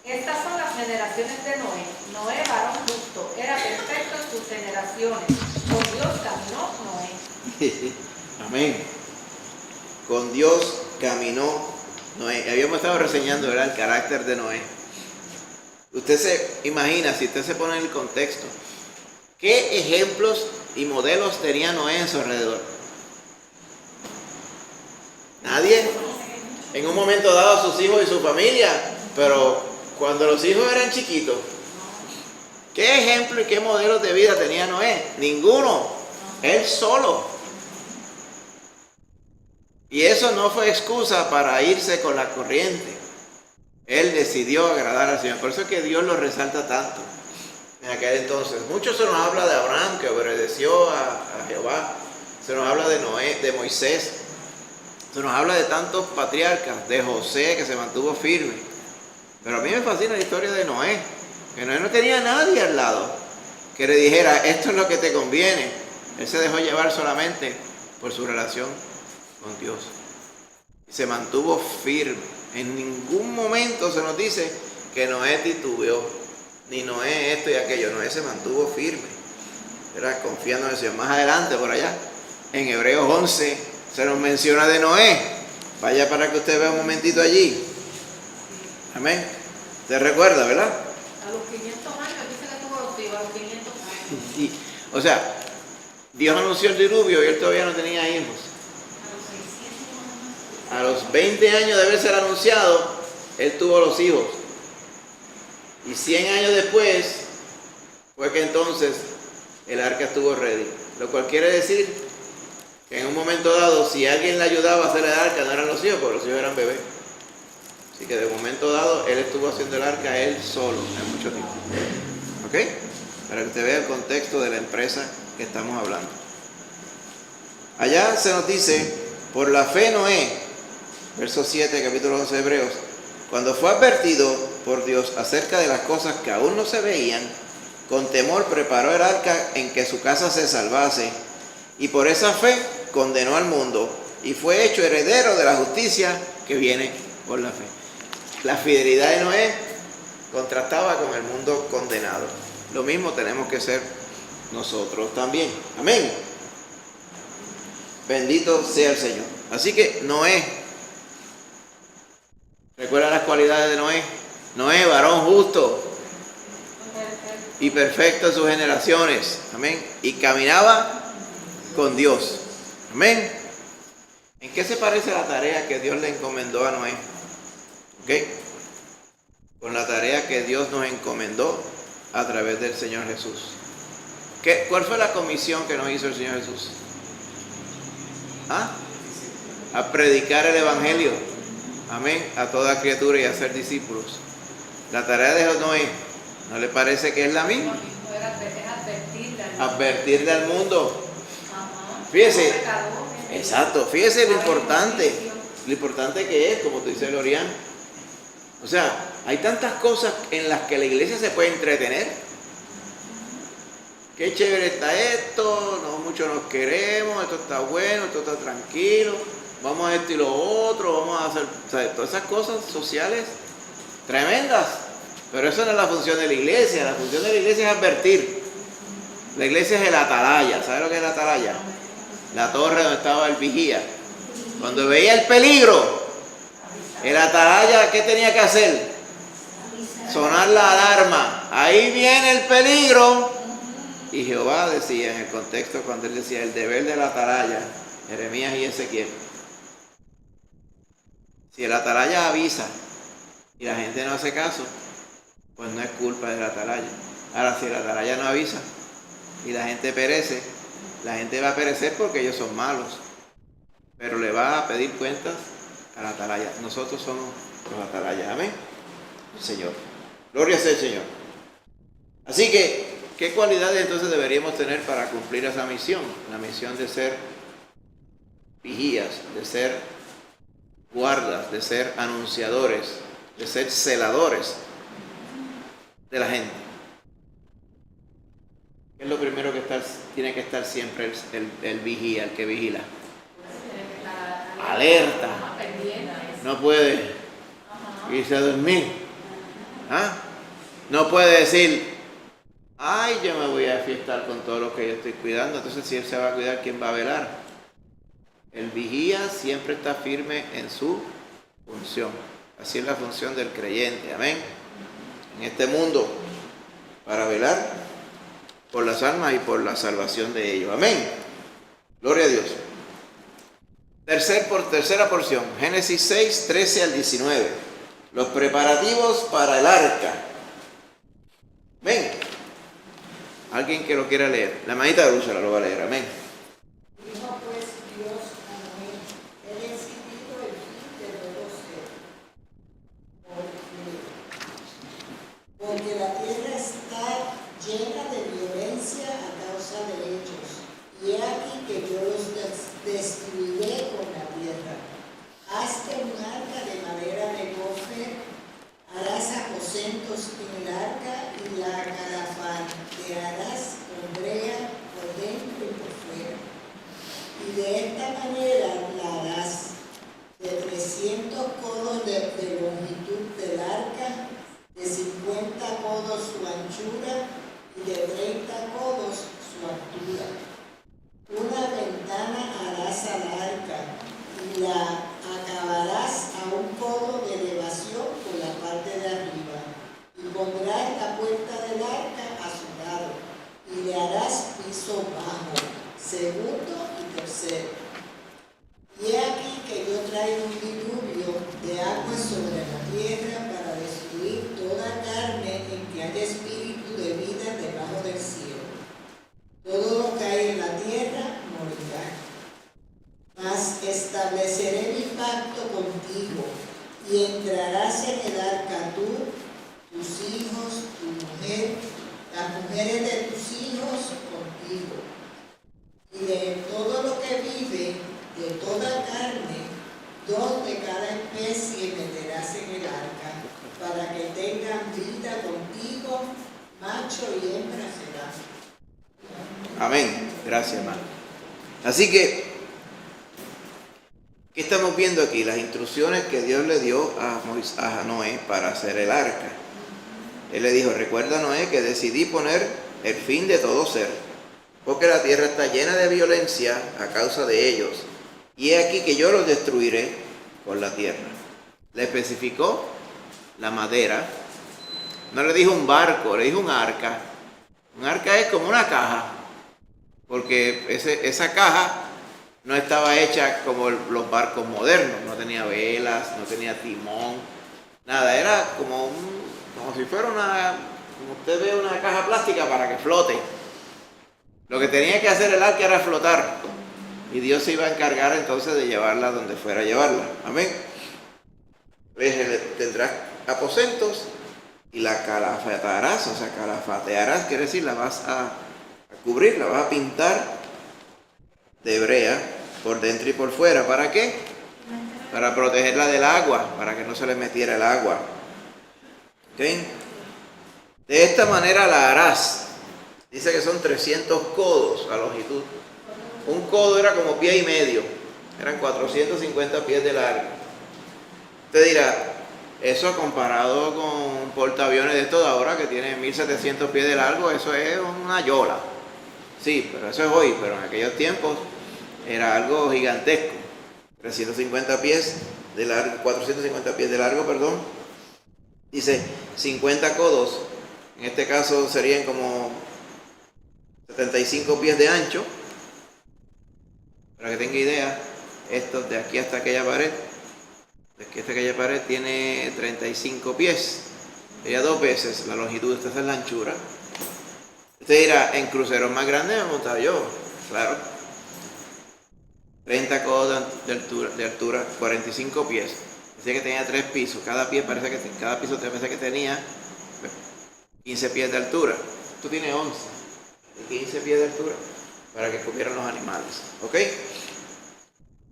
Estas son las generaciones de Noé. Noé, varón justo, era perfecto en sus generaciones. Con Dios caminó Noé. Amén. Con Dios caminó Noé. Habíamos estado reseñando, ¿verdad?, el carácter de Noé. Usted se imagina, si usted se pone en el contexto, ¿qué ejemplos y modelos tenía Noé en su alrededor? Nadie. En un momento dado a sus hijos y su familia, pero cuando los hijos eran chiquitos, ¿qué ejemplo y qué modelos de vida tenía Noé? Ninguno. Él solo. Y eso no fue excusa para irse con la corriente. Él decidió agradar al Señor. Por eso es que Dios lo resalta tanto en aquel entonces. Mucho se nos habla de Abraham, que obedeció a Jehová. Se nos habla de Noé, de Moisés. Se nos habla de tantos patriarcas, de José, que se mantuvo firme. Pero a mí me fascina la historia de Noé, que Noé no tenía a nadie al lado que le dijera, esto es lo que te conviene. Él se dejó llevar solamente por su relación con Dios. Y se mantuvo firme. En ningún momento se nos dice que Noé titubeó, ni Noé esto y aquello. Noé se mantuvo firme, ¿verdad?, confiando en el Señor. Más adelante, por allá, en Hebreos 11, se nos menciona de Noé. Vaya para que usted vea un momentito allí. Amén. ¿Te recuerda, verdad? A los 500 años dice que tuvo los hijos, a los 500 años. Sí. O sea, Dios anunció el diluvio y él todavía no tenía hijos. A los 20 años de haberse anunciado, él tuvo los hijos. Y 100 años después fue que entonces el arca estuvo ready. Lo cual quiere decir que en un momento dado, si alguien le ayudaba a hacer el arca, no eran los hijos, porque los hijos eran bebés. Así que de momento dado, él estuvo haciendo el arca él solo en mucho tiempo. ¿Ok? Para que usted vea el contexto de la empresa que estamos hablando. Allá se nos dice, por la fe Noé, verso 7, capítulo 11 de Hebreos, cuando fue advertido por Dios acerca de las cosas que aún no se veían, con temor preparó el arca en que su casa se salvase, y por esa fe condenó al mundo, y fue hecho heredero de la justicia que viene por la fe. La fidelidad de Noé contrastaba con el mundo condenado. Lo mismo tenemos que ser nosotros también. Amén. Bendito sea el Señor. Así que Noé, ¿recuerda las cualidades de Noé? Noé, varón justo y perfecto en sus generaciones. Amén. Y caminaba con Dios. Amén. ¿En qué se parece la tarea que Dios le encomendó a Noé? ¿Ok? Con la tarea que Dios nos encomendó a través del Señor Jesús. ¿Cuál fue la comisión que nos hizo el Señor Jesús? A predicar el Evangelio. Amén. A toda criatura y a ser discípulos. La tarea de Noé, ¿no le parece que es la misma? Advertirle al mundo. Fíjese. Exacto. Fíjese lo importante que es, como tú dices, Lorian. O sea, hay tantas cosas en las que la iglesia se puede entretener. Qué chévere está esto, no mucho nos queremos, esto está bueno, esto está tranquilo, vamos a esto y lo otro, vamos a hacer, o sea, todas esas cosas sociales tremendas. Pero eso no es la función de la iglesia. La función de la iglesia es advertir. La iglesia es el atalaya. ¿Sabe lo que es el atalaya? La torre donde estaba el vigía. Cuando veía el peligro, el atalaya, ¿qué tenía que hacer? Sonar la alarma. Ahí viene el peligro. Y Jehová decía, en el contexto cuando él decía, el deber del atalaya, Jeremías y Ezequiel. Si el atalaya avisa y la gente no hace caso, pues no es culpa del atalaya. Ahora, si el atalaya no avisa y la gente perece, la gente va a perecer porque ellos son malos. Pero le va a pedir cuentas al atalaya. Nosotros somos los atalayas. Amén. Señor. Gloria sea el Señor. Así que, ¿qué cualidades entonces deberíamos tener para cumplir esa misión? La misión de ser vigías, de ser guardas, de ser anunciadores, de ser celadores de la gente. ¿Qué es lo primero que tiene que estar siempre el vigía, el que vigila? Alerta. No puede irse a dormir. No puede decir, ay, yo me voy a fiestar con todo lo que yo estoy cuidando. Entonces, si él se va a cuidar, ¿quién va a velar? El vigía siempre está firme en su función. Así es la función del creyente. Amén. En este mundo, para velar por las almas y por la salvación de ellos. Amén. Gloria a Dios. Tercera porción. Génesis 6, 13 al 19. Los preparativos para el arca. Amén. Alguien que lo quiera leer. La hermanita de Úrsula lo va a leer. Amén. Dijo pues Dios a Noé, he decidido el fin de todo ser, porque la tierra está llena de violencia a causa de ellos, y he aquí que yo los destruiré con la tierra. Hazte un arca de madera de gofer, harás aposentos en el arca y la calafatearás con brea por dentro y por fuera. Y de esta manera la harás de 300 codos de longitud del arca, de 50 codos su anchura y de 30 codos su altura. Una ventana harás al arca y la acabarás a un codo de elevación por la parte las mujeres de tus hijos contigo, y de todo lo que vive, de toda carne, 2 de cada especie meterás en el arca, para que tengan vida contigo, macho y hembra serán. Amén. Gracias, hermano. Así que, ¿qué estamos viendo aquí? Las instrucciones que Dios le dio a Noé para hacer el arca. Él le dijo, recuerda, Noé, que decidí poner el fin de todo ser, porque la tierra está llena de violencia a causa de ellos, y he aquí que yo los destruiré con la tierra. Le especificó la madera. No le dijo un barco, le dijo un arca. Un arca es como una caja, porque esa caja no estaba hecha como los barcos modernos, no tenía velas, no tenía timón, nada, era como si fuera como usted ve una caja plástica para que flote. Lo que tenía que hacer el arca era flotar, y Dios se iba a encargar entonces de llevarla donde fuera a llevarla. Amén. Tendrás aposentos y la calafatearás, quiere decir la vas a cubrir, la vas a pintar de brea por dentro y por fuera. ¿Para qué? Para protegerla del agua, para que no se le metiera el agua. ¿Okay? De esta manera la harás. Dice que son 300 codos a longitud. Un codo era como pie y medio, eran 450 pies de largo. Usted dirá, eso comparado con portaaviones de toda hora que tiene 1700 pies de largo, eso es una yola. Sí, pero eso es hoy, pero en aquellos tiempos era algo gigantesco. 350 pies de largo, 450 pies de largo, perdón. Dice 50 codos, en este caso serían como 75 pies de ancho. Para que tenga idea, esto de aquí hasta aquella pared, de aquí hasta aquella pared tiene 35 pies. Sería 2 veces la longitud, esta es la anchura. Usted dirá, en cruceros más grandes me he montado yo, claro. 30 codos de altura, 45 pies. Decía que tenía 3 pisos, cada piso parece que tenía 15 pies de altura. Esto tiene 11, y 15 pies de altura para que cupieran los animales. ¿Ok?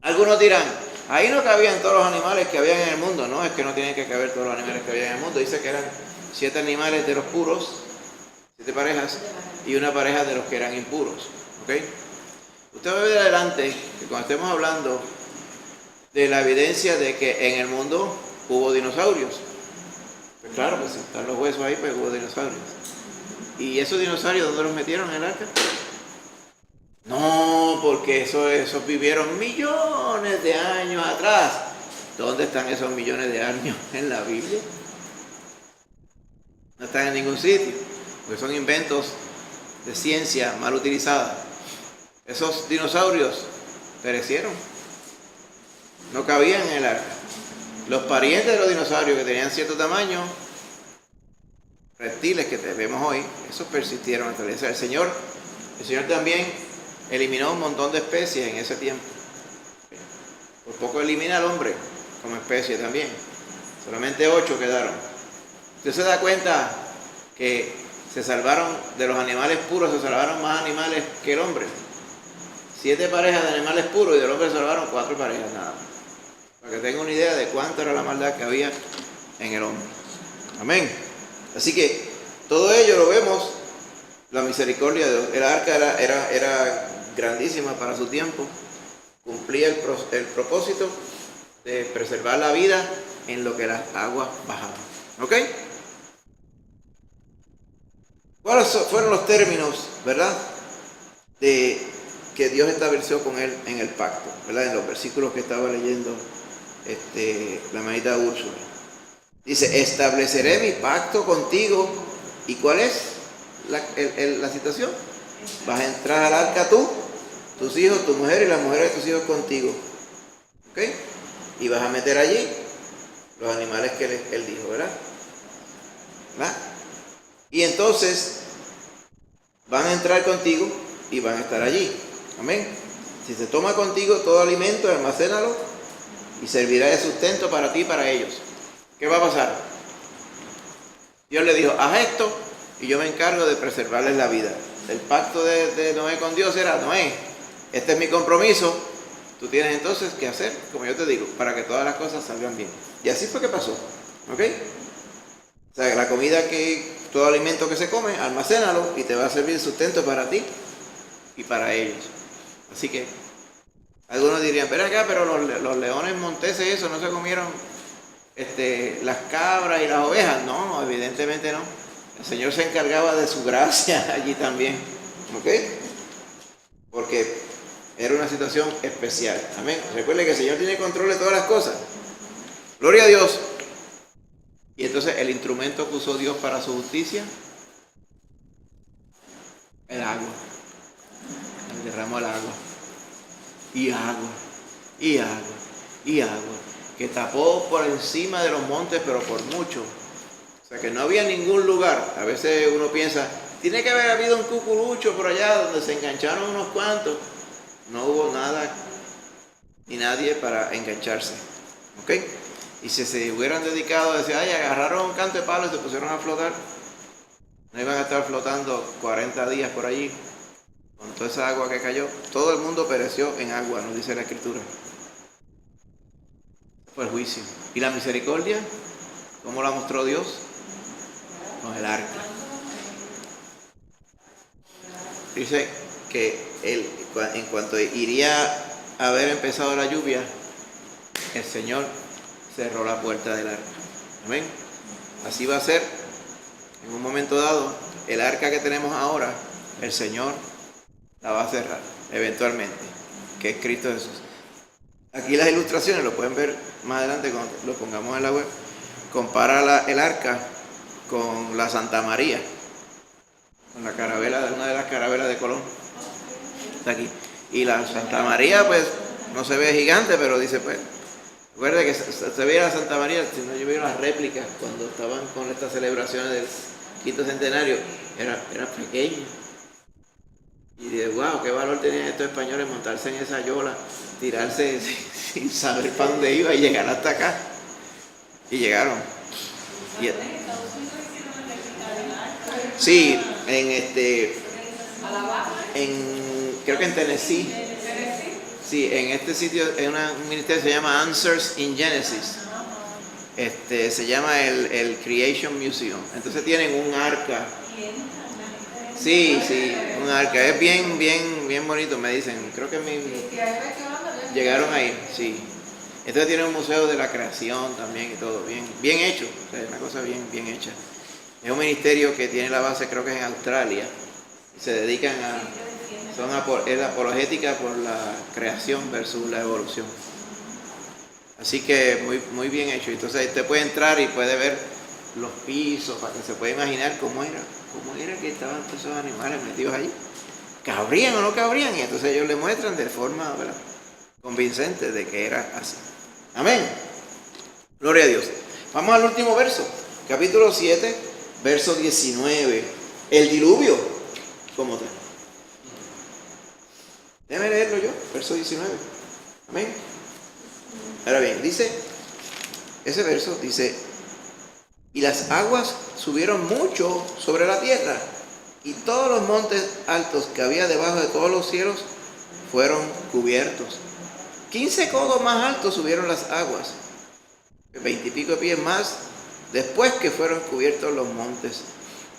Algunos dirán, ahí no cabían todos los animales que habían en el mundo. No, es que no tienen que caber todos los animales que habían en el mundo. Dice que eran 7 animales de los puros, 7 parejas, y una pareja de los que eran impuros. ¿Ok? Usted va a ver adelante que cuando estemos hablando de la evidencia de que en el mundo hubo dinosaurios. Pues claro, pues están los huesos ahí, pues hubo dinosaurios. ¿Y esos dinosaurios dónde los metieron en el arca? No, porque esos vivieron millones de años atrás. ¿Dónde están esos millones de años en la Biblia? No están en ningún sitio, porque son inventos de ciencia mal utilizadas. Esos dinosaurios perecieron, no cabían en el arca. Los parientes de los dinosaurios que tenían cierto tamaño, reptiles que vemos hoy, esos persistieron hasta el día. El Señor también eliminó un montón de especies en ese tiempo. Por poco elimina al hombre como especie también. Solamente 8 quedaron. Usted se da cuenta que se salvaron de los animales puros, se salvaron más animales que el hombre. 7 parejas de animales puros y del hombre se salvaron 4 parejas nada más. Para que tenga una idea de cuánta era la maldad que había en el hombre. Amén. Así que todo ello lo vemos, la misericordia de Dios. El arca era grandísima para su tiempo, cumplía el propósito de preservar la vida en lo que las aguas bajaban. ¿Ok? ¿Cuáles fueron los términos, verdad, de que Dios estableció con él en el pacto, verdad? En los versículos que estaba leyendo la hermanita Úrsula. Dice, estableceré mi pacto contigo. ¿Y cuál es la situación? Vas a entrar al arca tú, tus hijos, tu mujer y las mujeres de tus hijos contigo. ¿Ok? Y vas a meter allí los animales que él dijo, ¿verdad? Y entonces van a entrar contigo y van a estar allí. Amén. Si se toma contigo todo alimento, almacénalo y servirá de sustento para ti y para ellos. ¿Qué va a pasar? Dios le dijo, haz esto y yo me encargo de preservarles la vida. El pacto de Noé con Dios era: Noé, este es mi compromiso, tú tienes entonces que hacer, como yo te digo, para que todas las cosas salgan bien. Y así fue que pasó, ¿ok? O sea, la comida todo alimento que se come, almacénalo y te va a servir sustento para ti y para ellos. Así que algunos dirían: pero acá, pero los leones monteses, eso, no se comieron las cabras y las ovejas. No, evidentemente no. El Señor se encargaba de su gracia allí también, ¿ok? Porque era una situación especial. Amén. Recuerde que el Señor tiene control de todas las cosas. Gloria a Dios. Y entonces el instrumento que usó Dios para su justicia, el agua. Él derramó el agua. Y agua. Y agua. Y agua. Que tapó por encima de los montes, pero por mucho. O sea que no había ningún lugar. A veces uno piensa, tiene que haber habido un cucurucho por allá donde se engancharon unos cuantos. No hubo nada ni nadie para engancharse. ¿Ok? Y si se hubieran dedicado a decir: ay, agarraron un canto de palo y se pusieron a flotar, no iban a estar flotando 40 días por allí con toda esa agua que cayó. Todo el mundo pereció en agua, nos dice la Escritura. Fue el juicio. ¿Y la misericordia? ¿Cómo la mostró Dios? Con el arca. Dice que en cuanto iría a haber empezado la lluvia, el Señor cerró la puerta del arca. Amén. Así va a ser en un momento dado. El arca que tenemos ahora, el Señor la va a cerrar eventualmente, que es Cristo Jesús. Aquí las ilustraciones lo pueden ver más adelante cuando lo pongamos en la web. Compara el arca con la Santa María, con la carabela, una de las carabelas de Colón. Está aquí. Y la Santa María, pues, no se ve gigante, pero dice, pues, recuerda que se veía la Santa María, si no, yo vi las réplicas cuando estaban con estas celebraciones del 5º centenario, era pequeña. Y dije, wow, qué valor tenían estos españoles montarse en esa yola, tirarse sin saber para dónde iba y llegar hasta acá. Y llegaron. Sí, creo que en Tennessee. Sí, en este sitio, en un ministerio se llama Answers in Genesis. Se llama el Creation Museum. Entonces tienen un arca. Sí, un arca. Es bien bonito, me dicen. Creo que llegaron ahí, sí. Entonces tiene un museo de la creación también y todo, bien hecho. O sea, una cosa bien hecha. Es un ministerio que tiene la base, creo que es en Australia. Y se dedican es la apologética por la creación versus la evolución. Así que muy bien hecho. Entonces usted puede entrar y puede ver los pisos para que se pueda imaginar cómo era que estaban todos esos animales metidos allí. ¿Cabrían o no cabrían? Y entonces ellos le muestran de forma, ¿verdad?, convincente de que era así. Amén. Gloria a Dios. Vamos al último verso. Capítulo 7, verso 19. El diluvio. ¿Cómo está? Déjame leerlo yo. Verso 19. Amén. Ahora bien, ese verso dice: y las aguas subieron mucho sobre la tierra, y todos los montes altos que había debajo de todos los cielos fueron cubiertos. 15 codos más altos subieron las aguas, 20 y pico de pies más después que fueron cubiertos los montes.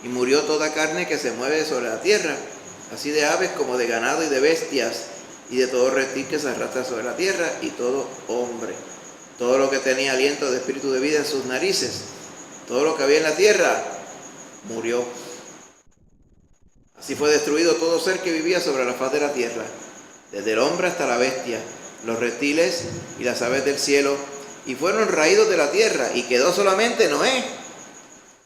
Y murió toda carne que se mueve sobre la tierra, así de aves como de ganado y de bestias, y de todo reptil que se arrastra sobre la tierra, y todo hombre. Todo lo que tenía aliento de espíritu de vida en sus narices, todo lo que había en la tierra, murió. Así fue destruido todo ser que vivía sobre la faz de la tierra, desde el hombre hasta la bestia, los reptiles y las aves del cielo, y fueron raídos de la tierra, y quedó solamente Noé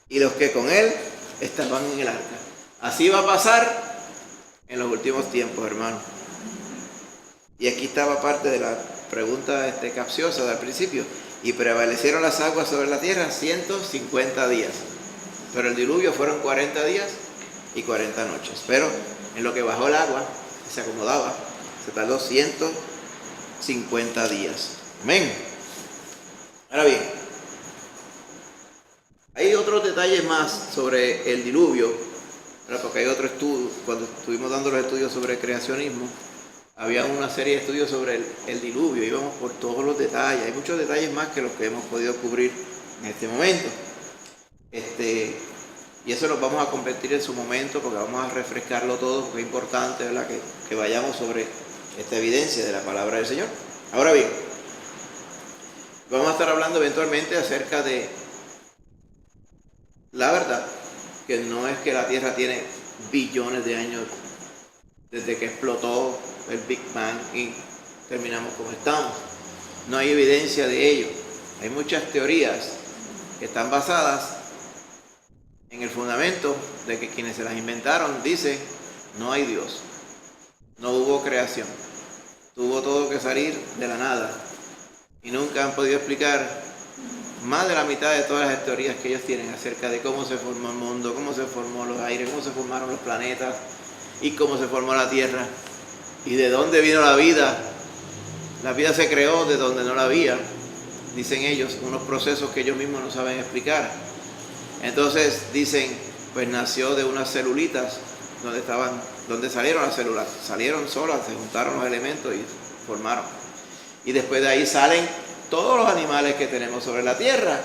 y los que con él estaban en el arca. Así va a pasar en los últimos tiempos, hermano. Y aquí estaba parte de la pregunta capciosa del principio. Y prevalecieron las aguas sobre la tierra 150 días. Pero el diluvio fueron 40 días y 40 noches. Pero en lo que bajó el agua, se acomodaba, se tardó 150 días. Amén. Ahora bien, hay otros detalles más sobre el diluvio ¿verdad? Porque hay otro estudio, cuando estuvimos dando los estudios sobre creacionismo, había una serie de estudios sobre el diluvio, íbamos por todos los detalles, hay muchos detalles más que los que hemos podido cubrir en este momento. Y eso lo vamos a convertir en su momento, porque vamos a refrescarlo todo, porque es importante, ¿verdad? Que vayamos sobre esta evidencia de la palabra del Señor. Ahora bien, vamos a estar hablando eventualmente acerca de la verdad, que no es que la Tierra tiene billones de años desde que explotó el Big Bang y terminamos como estamos. No hay evidencia de ello. Hay muchas teorías que están basadas en el fundamento de que quienes se las inventaron dicen no hay Dios, no hubo creación, tuvo todo que salir de la nada y nunca han podido explicar más de la mitad de todas las teorías que ellos tienen acerca de cómo se formó el mundo, cómo se formó los aires, cómo se formaron los planetas y cómo se formó la Tierra y de dónde vino la vida. La vida se creó de donde no la había, dicen ellos, unos procesos que ellos mismos no saben explicar. Entonces dicen, pues nació de unas celulitas donde salieron las células, salieron solas, se juntaron los elementos y formaron. Y después de ahí salen todos los animales que tenemos sobre la Tierra.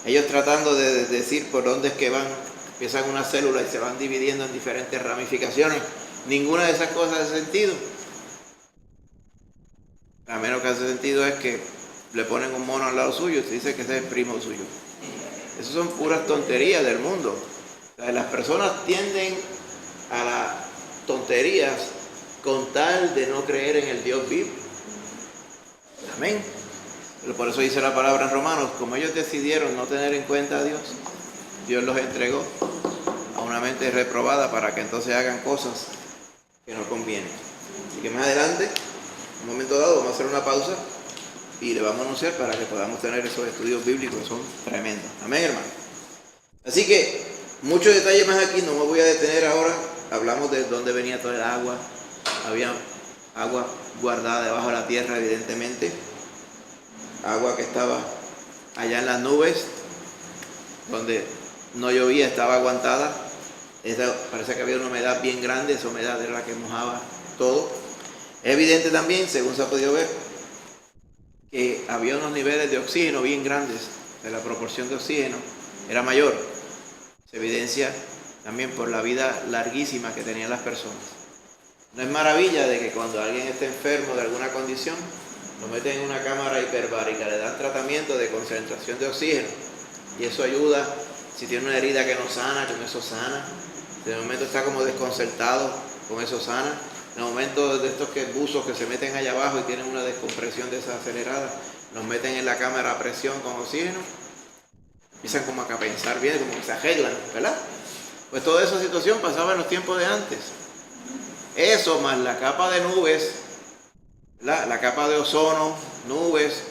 Ellos tratando de decir por dónde es que van, empiezan una célula y se van dividiendo en diferentes ramificaciones. Ninguna de esas cosas hace sentido. A menos que hace sentido es que le ponen un mono al lado suyo y se dice que ese es el primo suyo. Esas son puras tonterías del mundo. O sea, las personas tienden a las tonterías con tal de no creer en el Dios vivo. Amén. Pero por eso dice la palabra en Romanos, como ellos decidieron no tener en cuenta a Dios, Dios los entregó a una mente reprobada para que entonces hagan cosas que no convienen. Así que más adelante, en un momento dado, vamos a hacer una pausa y le vamos a anunciar para que podamos tener esos estudios bíblicos que son tremendos. Amén, hermano. Así que muchos detalles más aquí, no me voy a detener ahora. Hablamos de dónde venía toda el agua. Había agua guardada debajo de la tierra, evidentemente. Agua que estaba allá en las nubes, donde no llovía, estaba aguantada. Parece que había una humedad bien grande, esa humedad era la que mojaba todo. Es evidente también, según se ha podido ver, que había unos niveles de oxígeno bien grandes, de la proporción de oxígeno era mayor. Se evidencia también por la vida larguísima que tenían las personas. No es maravilla de que cuando alguien esté enfermo de alguna condición, lo meten en una cámara hiperbárica, le dan tratamiento de concentración de oxígeno y eso ayuda. Si tiene una herida que no sana, con eso sana. De momento está como desconcertado, con eso sana. En el momento de estos buzos que se meten allá abajo y tienen una descompresión de esa acelerada, los meten en la cámara a presión con oxígeno, empiezan como a pensar bien, como que se arreglan, ¿verdad? Pues toda esa situación pasaba en los tiempos de antes. Eso más la capa de nubes, la capa de ozono, nubes,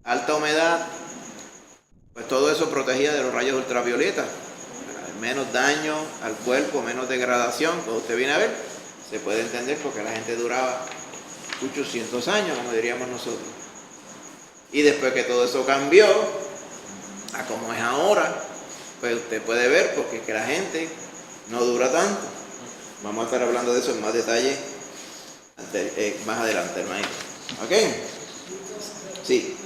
alta humedad, pues todo eso protegía de los rayos ultravioleta. Menos daño al cuerpo, menos degradación. Cuando usted viene a ver, se puede entender porque la gente duraba 800 años, como diríamos nosotros. Y después que todo eso cambió a como es ahora, pues usted puede ver porque es que la gente no dura tanto. Vamos a estar hablando de eso en más detalle más adelante, hermanito. ¿Ok? Sí.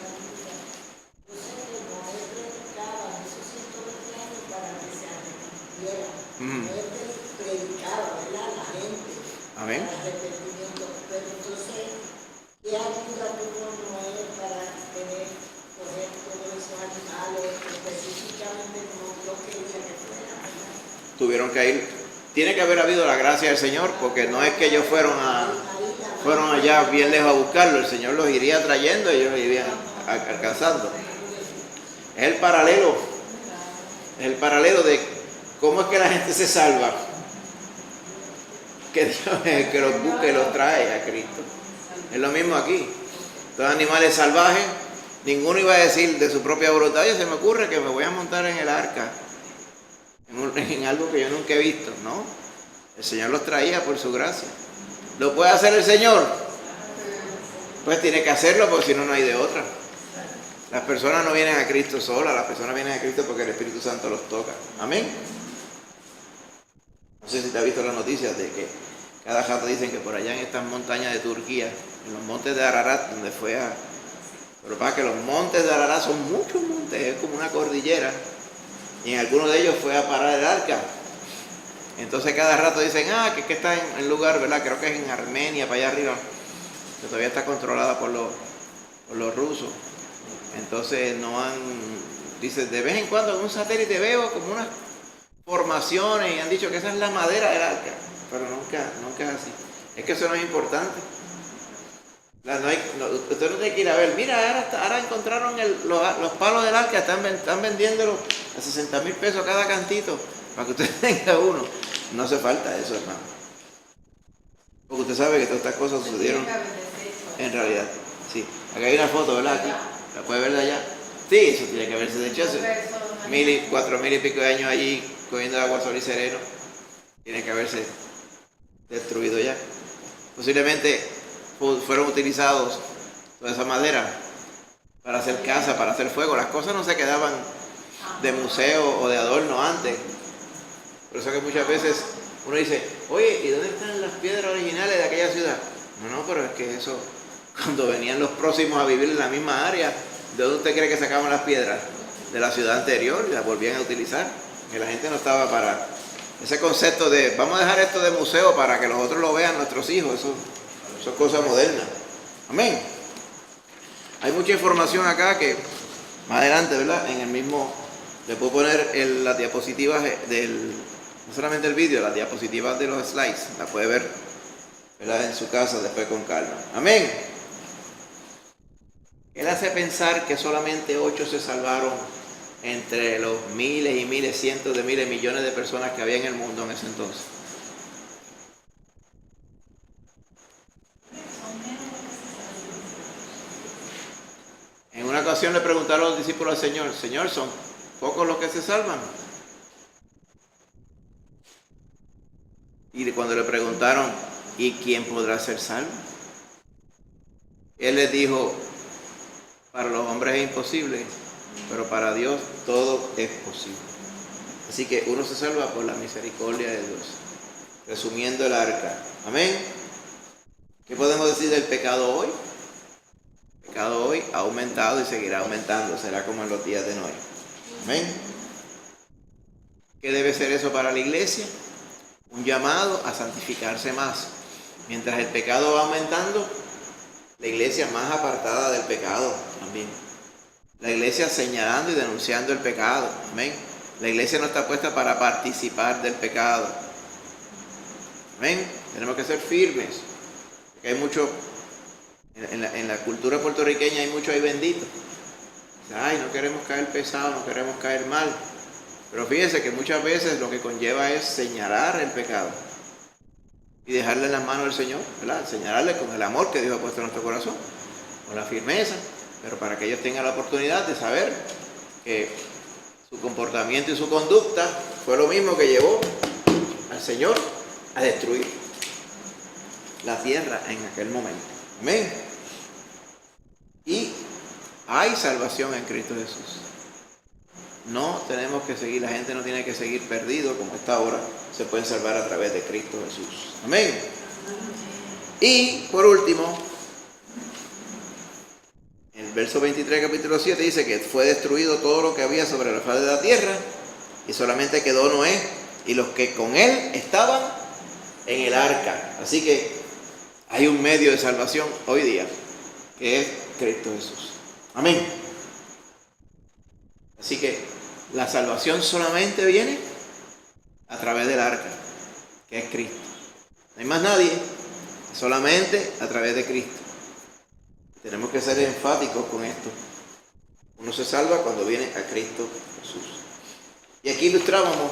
Predicaba, ¿verdad? La gente. Amén. Para arrepentimiento. Pero entonces, ¿qué ayuda tuvo Noé para tener, coger todos esos animales específicamente como Dios quería que fueran, ¿verdad? Tuvieron que ir. Tiene que haber habido la gracia del Señor, porque no es que ellos fueron allá bien lejos a buscarlo. El Señor los iría trayendo y ellos los irían alcanzando. Es el paralelo. Es el paralelo de cómo es que la gente se salva. Que Dios es el que los busca y los trae a Cristo. Es lo mismo aquí. Los animales salvajes, ninguno iba a decir de su propia voluntad, oye, se me ocurre que me voy a montar en el arca, en algo que yo nunca he visto. No, el Señor los traía por su gracia. ¿Lo puede hacer el Señor? Pues tiene que hacerlo, porque si no, no hay de otra. Las personas no vienen a Cristo solas, las personas vienen a Cristo porque el Espíritu Santo los toca. Amén. No sé si te has visto las noticias de que cada rato dicen que por allá en estas montañas de Turquía, en los montes de Ararat, donde fue a... Pero para que los montes de Ararat son muchos montes, es como una cordillera, y en algunos de ellos fue a parar el arca. Entonces cada rato dicen, que está en el lugar, ¿verdad? Creo que es en Armenia, para allá arriba, que todavía está controlada por los rusos. Entonces dice, de vez en cuando en un satélite veo como unas formaciones y han dicho que esa es la madera del arca, pero nunca es así. Es que eso no es importante. Usted no tiene que ir a ver, mira, ahora encontraron los palos del arca, están vendiéndolos a 60,000 pesos cada cantito, para que usted tenga uno. No hace falta eso, hermano. Porque usted sabe que todas estas cosas sucedieron en realidad. Sí, acá hay una foto, ¿verdad? Aquí. ¿La puede ver de allá? Sí, eso tiene que haberse de hecho hace 4,000 y pico de años allí cogiendo agua sol y sereno. Tiene que haberse destruido ya. Posiblemente fueron utilizados toda esa madera para hacer casa, para hacer fuego. Las cosas no se quedaban de museo o de adorno antes. Por eso que muchas veces uno dice, oye, ¿y dónde están las piedras originales de aquella ciudad? No, pero es que eso, cuando venían los próximos a vivir en la misma área, ¿de dónde usted cree que sacaban las piedras? De la ciudad anterior y las volvían a utilizar. Que la gente no estaba para ese concepto de, vamos a dejar esto de museo para que los otros lo vean, nuestros hijos. Eso es cosa moderna. Amén. Hay mucha información acá que más adelante, ¿verdad? En el mismo, le puedo poner las diapositivas no solamente el vídeo, las diapositivas de los slides, la puede ver, ¿verdad? En su casa después con calma. Amén. Él hace pensar que solamente 8 se salvaron entre los miles y miles, cientos de miles, millones de personas que había en el mundo en ese entonces. En una ocasión le preguntaron los discípulos al Señor, Señor, ¿son pocos los que se salvan? Y cuando le preguntaron, ¿y quién podrá ser salvo? Él les dijo, para los hombres es imposible, pero para Dios todo es posible. Así que uno se salva por la misericordia de Dios. Resumiendo el arca. Amén. ¿Qué podemos decir del pecado hoy? El pecado hoy ha aumentado y seguirá aumentando. Será como en los días de Noé. Amén. ¿Qué debe ser eso para la iglesia? Un llamado a santificarse más. Mientras el pecado va aumentando, la iglesia más apartada del pecado también. La iglesia señalando y denunciando el pecado. Amén. La iglesia no está puesta para participar del pecado. Amén. Tenemos que ser firmes. Porque hay mucho, en la cultura puertorriqueña hay mucho ahí bendito. Ay, no queremos caer pesado, no queremos caer mal. Pero fíjense que muchas veces lo que conlleva es señalar el pecado y dejarle en las manos del Señor, ¿verdad? Señalarle con el amor que Dios ha puesto en nuestro corazón, con la firmeza, pero para que ellos tengan la oportunidad de saber que su comportamiento y su conducta fue lo mismo que llevó al Señor a destruir la tierra en aquel momento. Amén. Y hay salvación en Cristo Jesús. No tenemos que seguir, la gente no tiene que seguir perdido como está ahora, se pueden salvar a través de Cristo Jesús. Amén. Y por último, el verso 23 capítulo 7 dice que fue destruido todo lo que había sobre la faz de la tierra y solamente quedó Noé y los que con él estaban en el arca. Así que hay un medio de salvación hoy día que es Cristo Jesús. Amén. Así que la salvación solamente viene a través del arca, que es Cristo. No hay más nadie, solamente a través de Cristo. Tenemos que ser enfáticos con esto. Uno se salva cuando viene a Cristo Jesús. Y aquí ilustrábamos,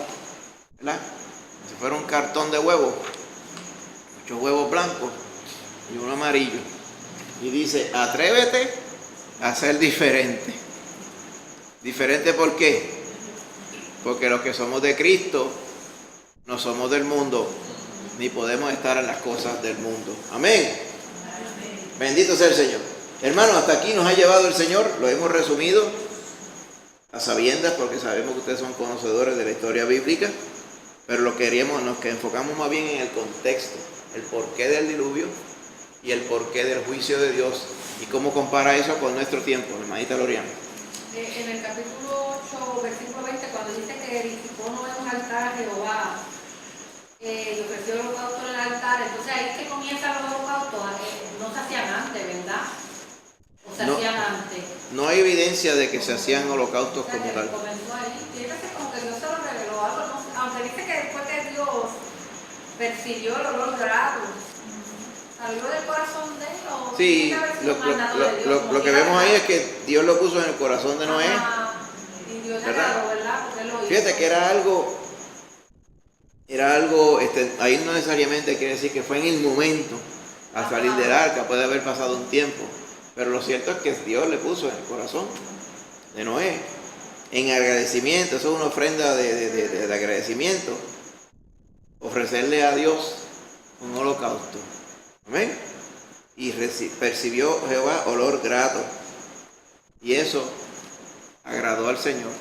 ¿verdad? Como si fuera un cartón de huevos, muchos huevos blancos y uno amarillo. Y dice, atrévete a ser diferente. ¿Diferente por qué? Porque los que somos de Cristo no somos del mundo, ni podemos estar en las cosas del mundo. Amén. Bendito sea el Señor. Hermanos, hasta aquí nos ha llevado el Señor, lo hemos resumido a sabiendas porque sabemos que ustedes son conocedores de la historia bíblica. Pero nos enfocamos más bien en el contexto, el porqué del diluvio y el porqué del juicio de Dios y cómo compara eso con nuestro tiempo, hermanita Loriana. En el capítulo 8, versículo 20, cuando dice que edificó Noé un altar a Jehová y ofreció el holocausto en el altar, entonces ahí es que comienzan los holocaustos, no se hacían antes, ¿verdad? ¿O se hacían antes? No hay evidencia de que se hacían holocaustos como tal. Comenzó ahí. Tiene que ser como que Dios se lo reveló algo, no sé, aunque dice que después que Dios percibió el olor grato, salió del corazón de él. ¿O sí, tiene que haber sido mandado de Dios? lo que vemos ahí es que Dios lo puso en el corazón de Noé. Y Dios le ¿verdad? agradó, ¿verdad? Porque él lo hizo. Fíjate que era algo, ahí no necesariamente quiere decir que fue en el momento al salir del arca, puede haber pasado un tiempo, pero lo cierto es que Dios le puso en el corazón de Noé, en agradecimiento. Eso es una ofrenda de agradecimiento, ofrecerle a Dios un holocausto, amén, y percibió Jehová olor grato, y eso agradó al Señor,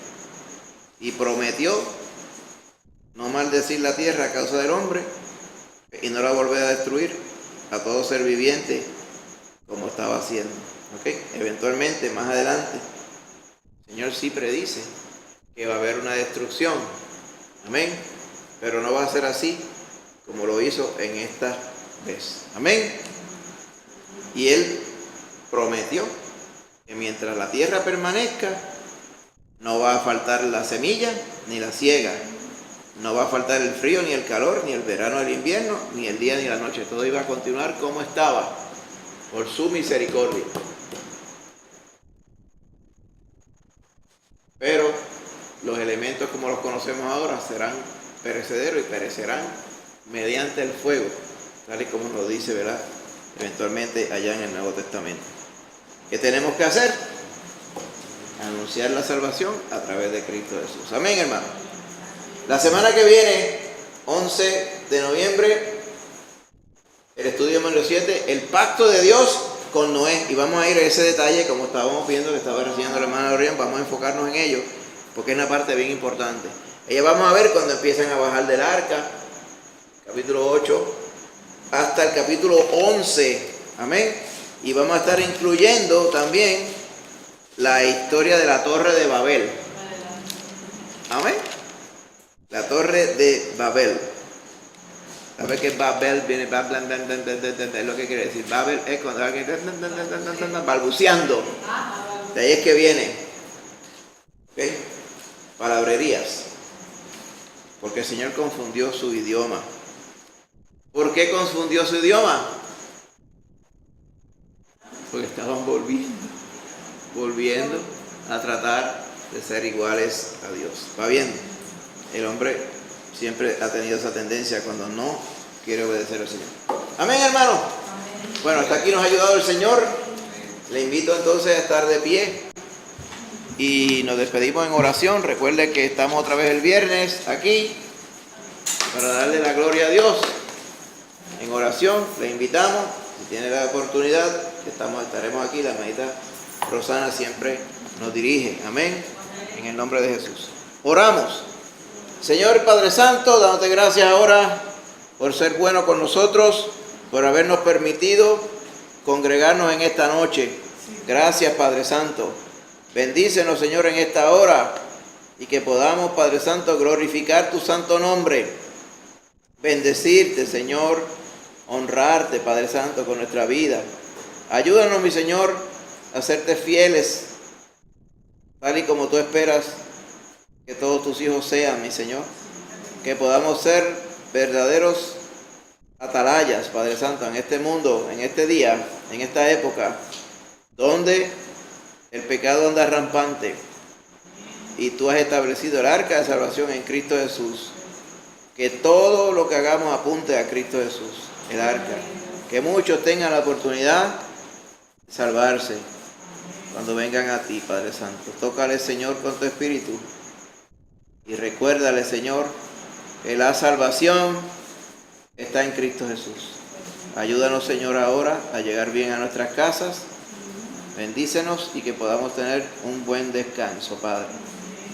y prometió no maldecir la tierra a causa del hombre y no la volver a destruir a todo ser viviente como estaba haciendo. ¿Okay? Eventualmente, más adelante, el Señor sí predice que va a haber una destrucción. Amén. Pero no va a ser así como lo hizo en esta vez. Amén. Y Él prometió que mientras la tierra permanezca, no va a faltar la semilla ni la siega. No va a faltar el frío, ni el calor, ni el verano, ni el invierno, ni el día, ni la noche. Todo iba a continuar como estaba, por su misericordia. Pero los elementos como los conocemos ahora serán perecederos y perecerán mediante el fuego, tal y como nos dice, ¿verdad?, eventualmente allá en el Nuevo Testamento. ¿Qué tenemos que hacer? Anunciar la salvación a través de Cristo Jesús. Amén, hermano. La semana que viene, 11 de noviembre, el estudio número 7, el pacto de Dios con Noé. Y vamos a ir a ese detalle, como estábamos viendo, que estaba recibiendo la hermana Lorian. Vamos a enfocarnos en ello, porque es una parte bien importante. Ella vamos a ver cuando empiezan a bajar del arca, capítulo 8, hasta el capítulo 11. Amén. Y vamos a estar incluyendo también la historia de la Torre de Babel. Amén. La Torre de Babel. ¿Sabes qué es Babel? Viene Babel, es lo que quiere decir. Babel es cuando alguien balbuceando. De ahí es que viene. ¿Okay? Palabrerías. Porque el Señor confundió su idioma. ¿Por qué confundió su idioma? Porque estaban volviendo a tratar de ser iguales a Dios. ¿Va viendo? El hombre siempre ha tenido esa tendencia cuando no quiere obedecer al Señor. Amén, hermano. Amén. Bueno, hasta aquí nos ha ayudado el Señor. Le invito entonces a estar de pie y nos despedimos en oración. Recuerde que estamos otra vez el viernes aquí para darle la gloria a Dios. En oración le invitamos, si tiene la oportunidad, estaremos aquí. La hermanita Rosana siempre nos dirige. Amén. En el nombre de Jesús. Oramos. Señor Padre Santo, dándote gracias ahora por ser bueno con nosotros, por habernos permitido congregarnos en esta noche. Gracias, Padre Santo. Bendícenos, Señor, en esta hora y que podamos, Padre Santo, glorificar tu santo nombre. Bendecirte, Señor, honrarte, Padre Santo, con nuestra vida. Ayúdanos, mi Señor, a serte fieles, tal y como tú esperas que todos tus hijos sean, mi Señor. Que podamos ser verdaderos atalayas, Padre Santo, en este mundo, en este día, en esta época, donde el pecado anda rampante y tú has establecido el arca de salvación en Cristo Jesús. Que todo lo que hagamos apunte a Cristo Jesús, el arca. Que muchos tengan la oportunidad de salvarse cuando vengan a ti, Padre Santo. Tócale, Señor, con tu espíritu. Y recuérdale, Señor, que la salvación está en Cristo Jesús. Ayúdanos, Señor, ahora a llegar bien a nuestras casas. Bendícenos y que podamos tener un buen descanso, Padre.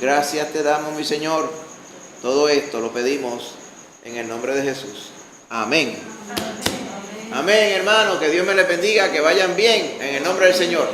Gracias te damos, mi Señor, Todo esto lo pedimos en el nombre de Jesús. Amén. Amén, hermano. Que Dios me les bendiga. Que vayan bien en el nombre del Señor.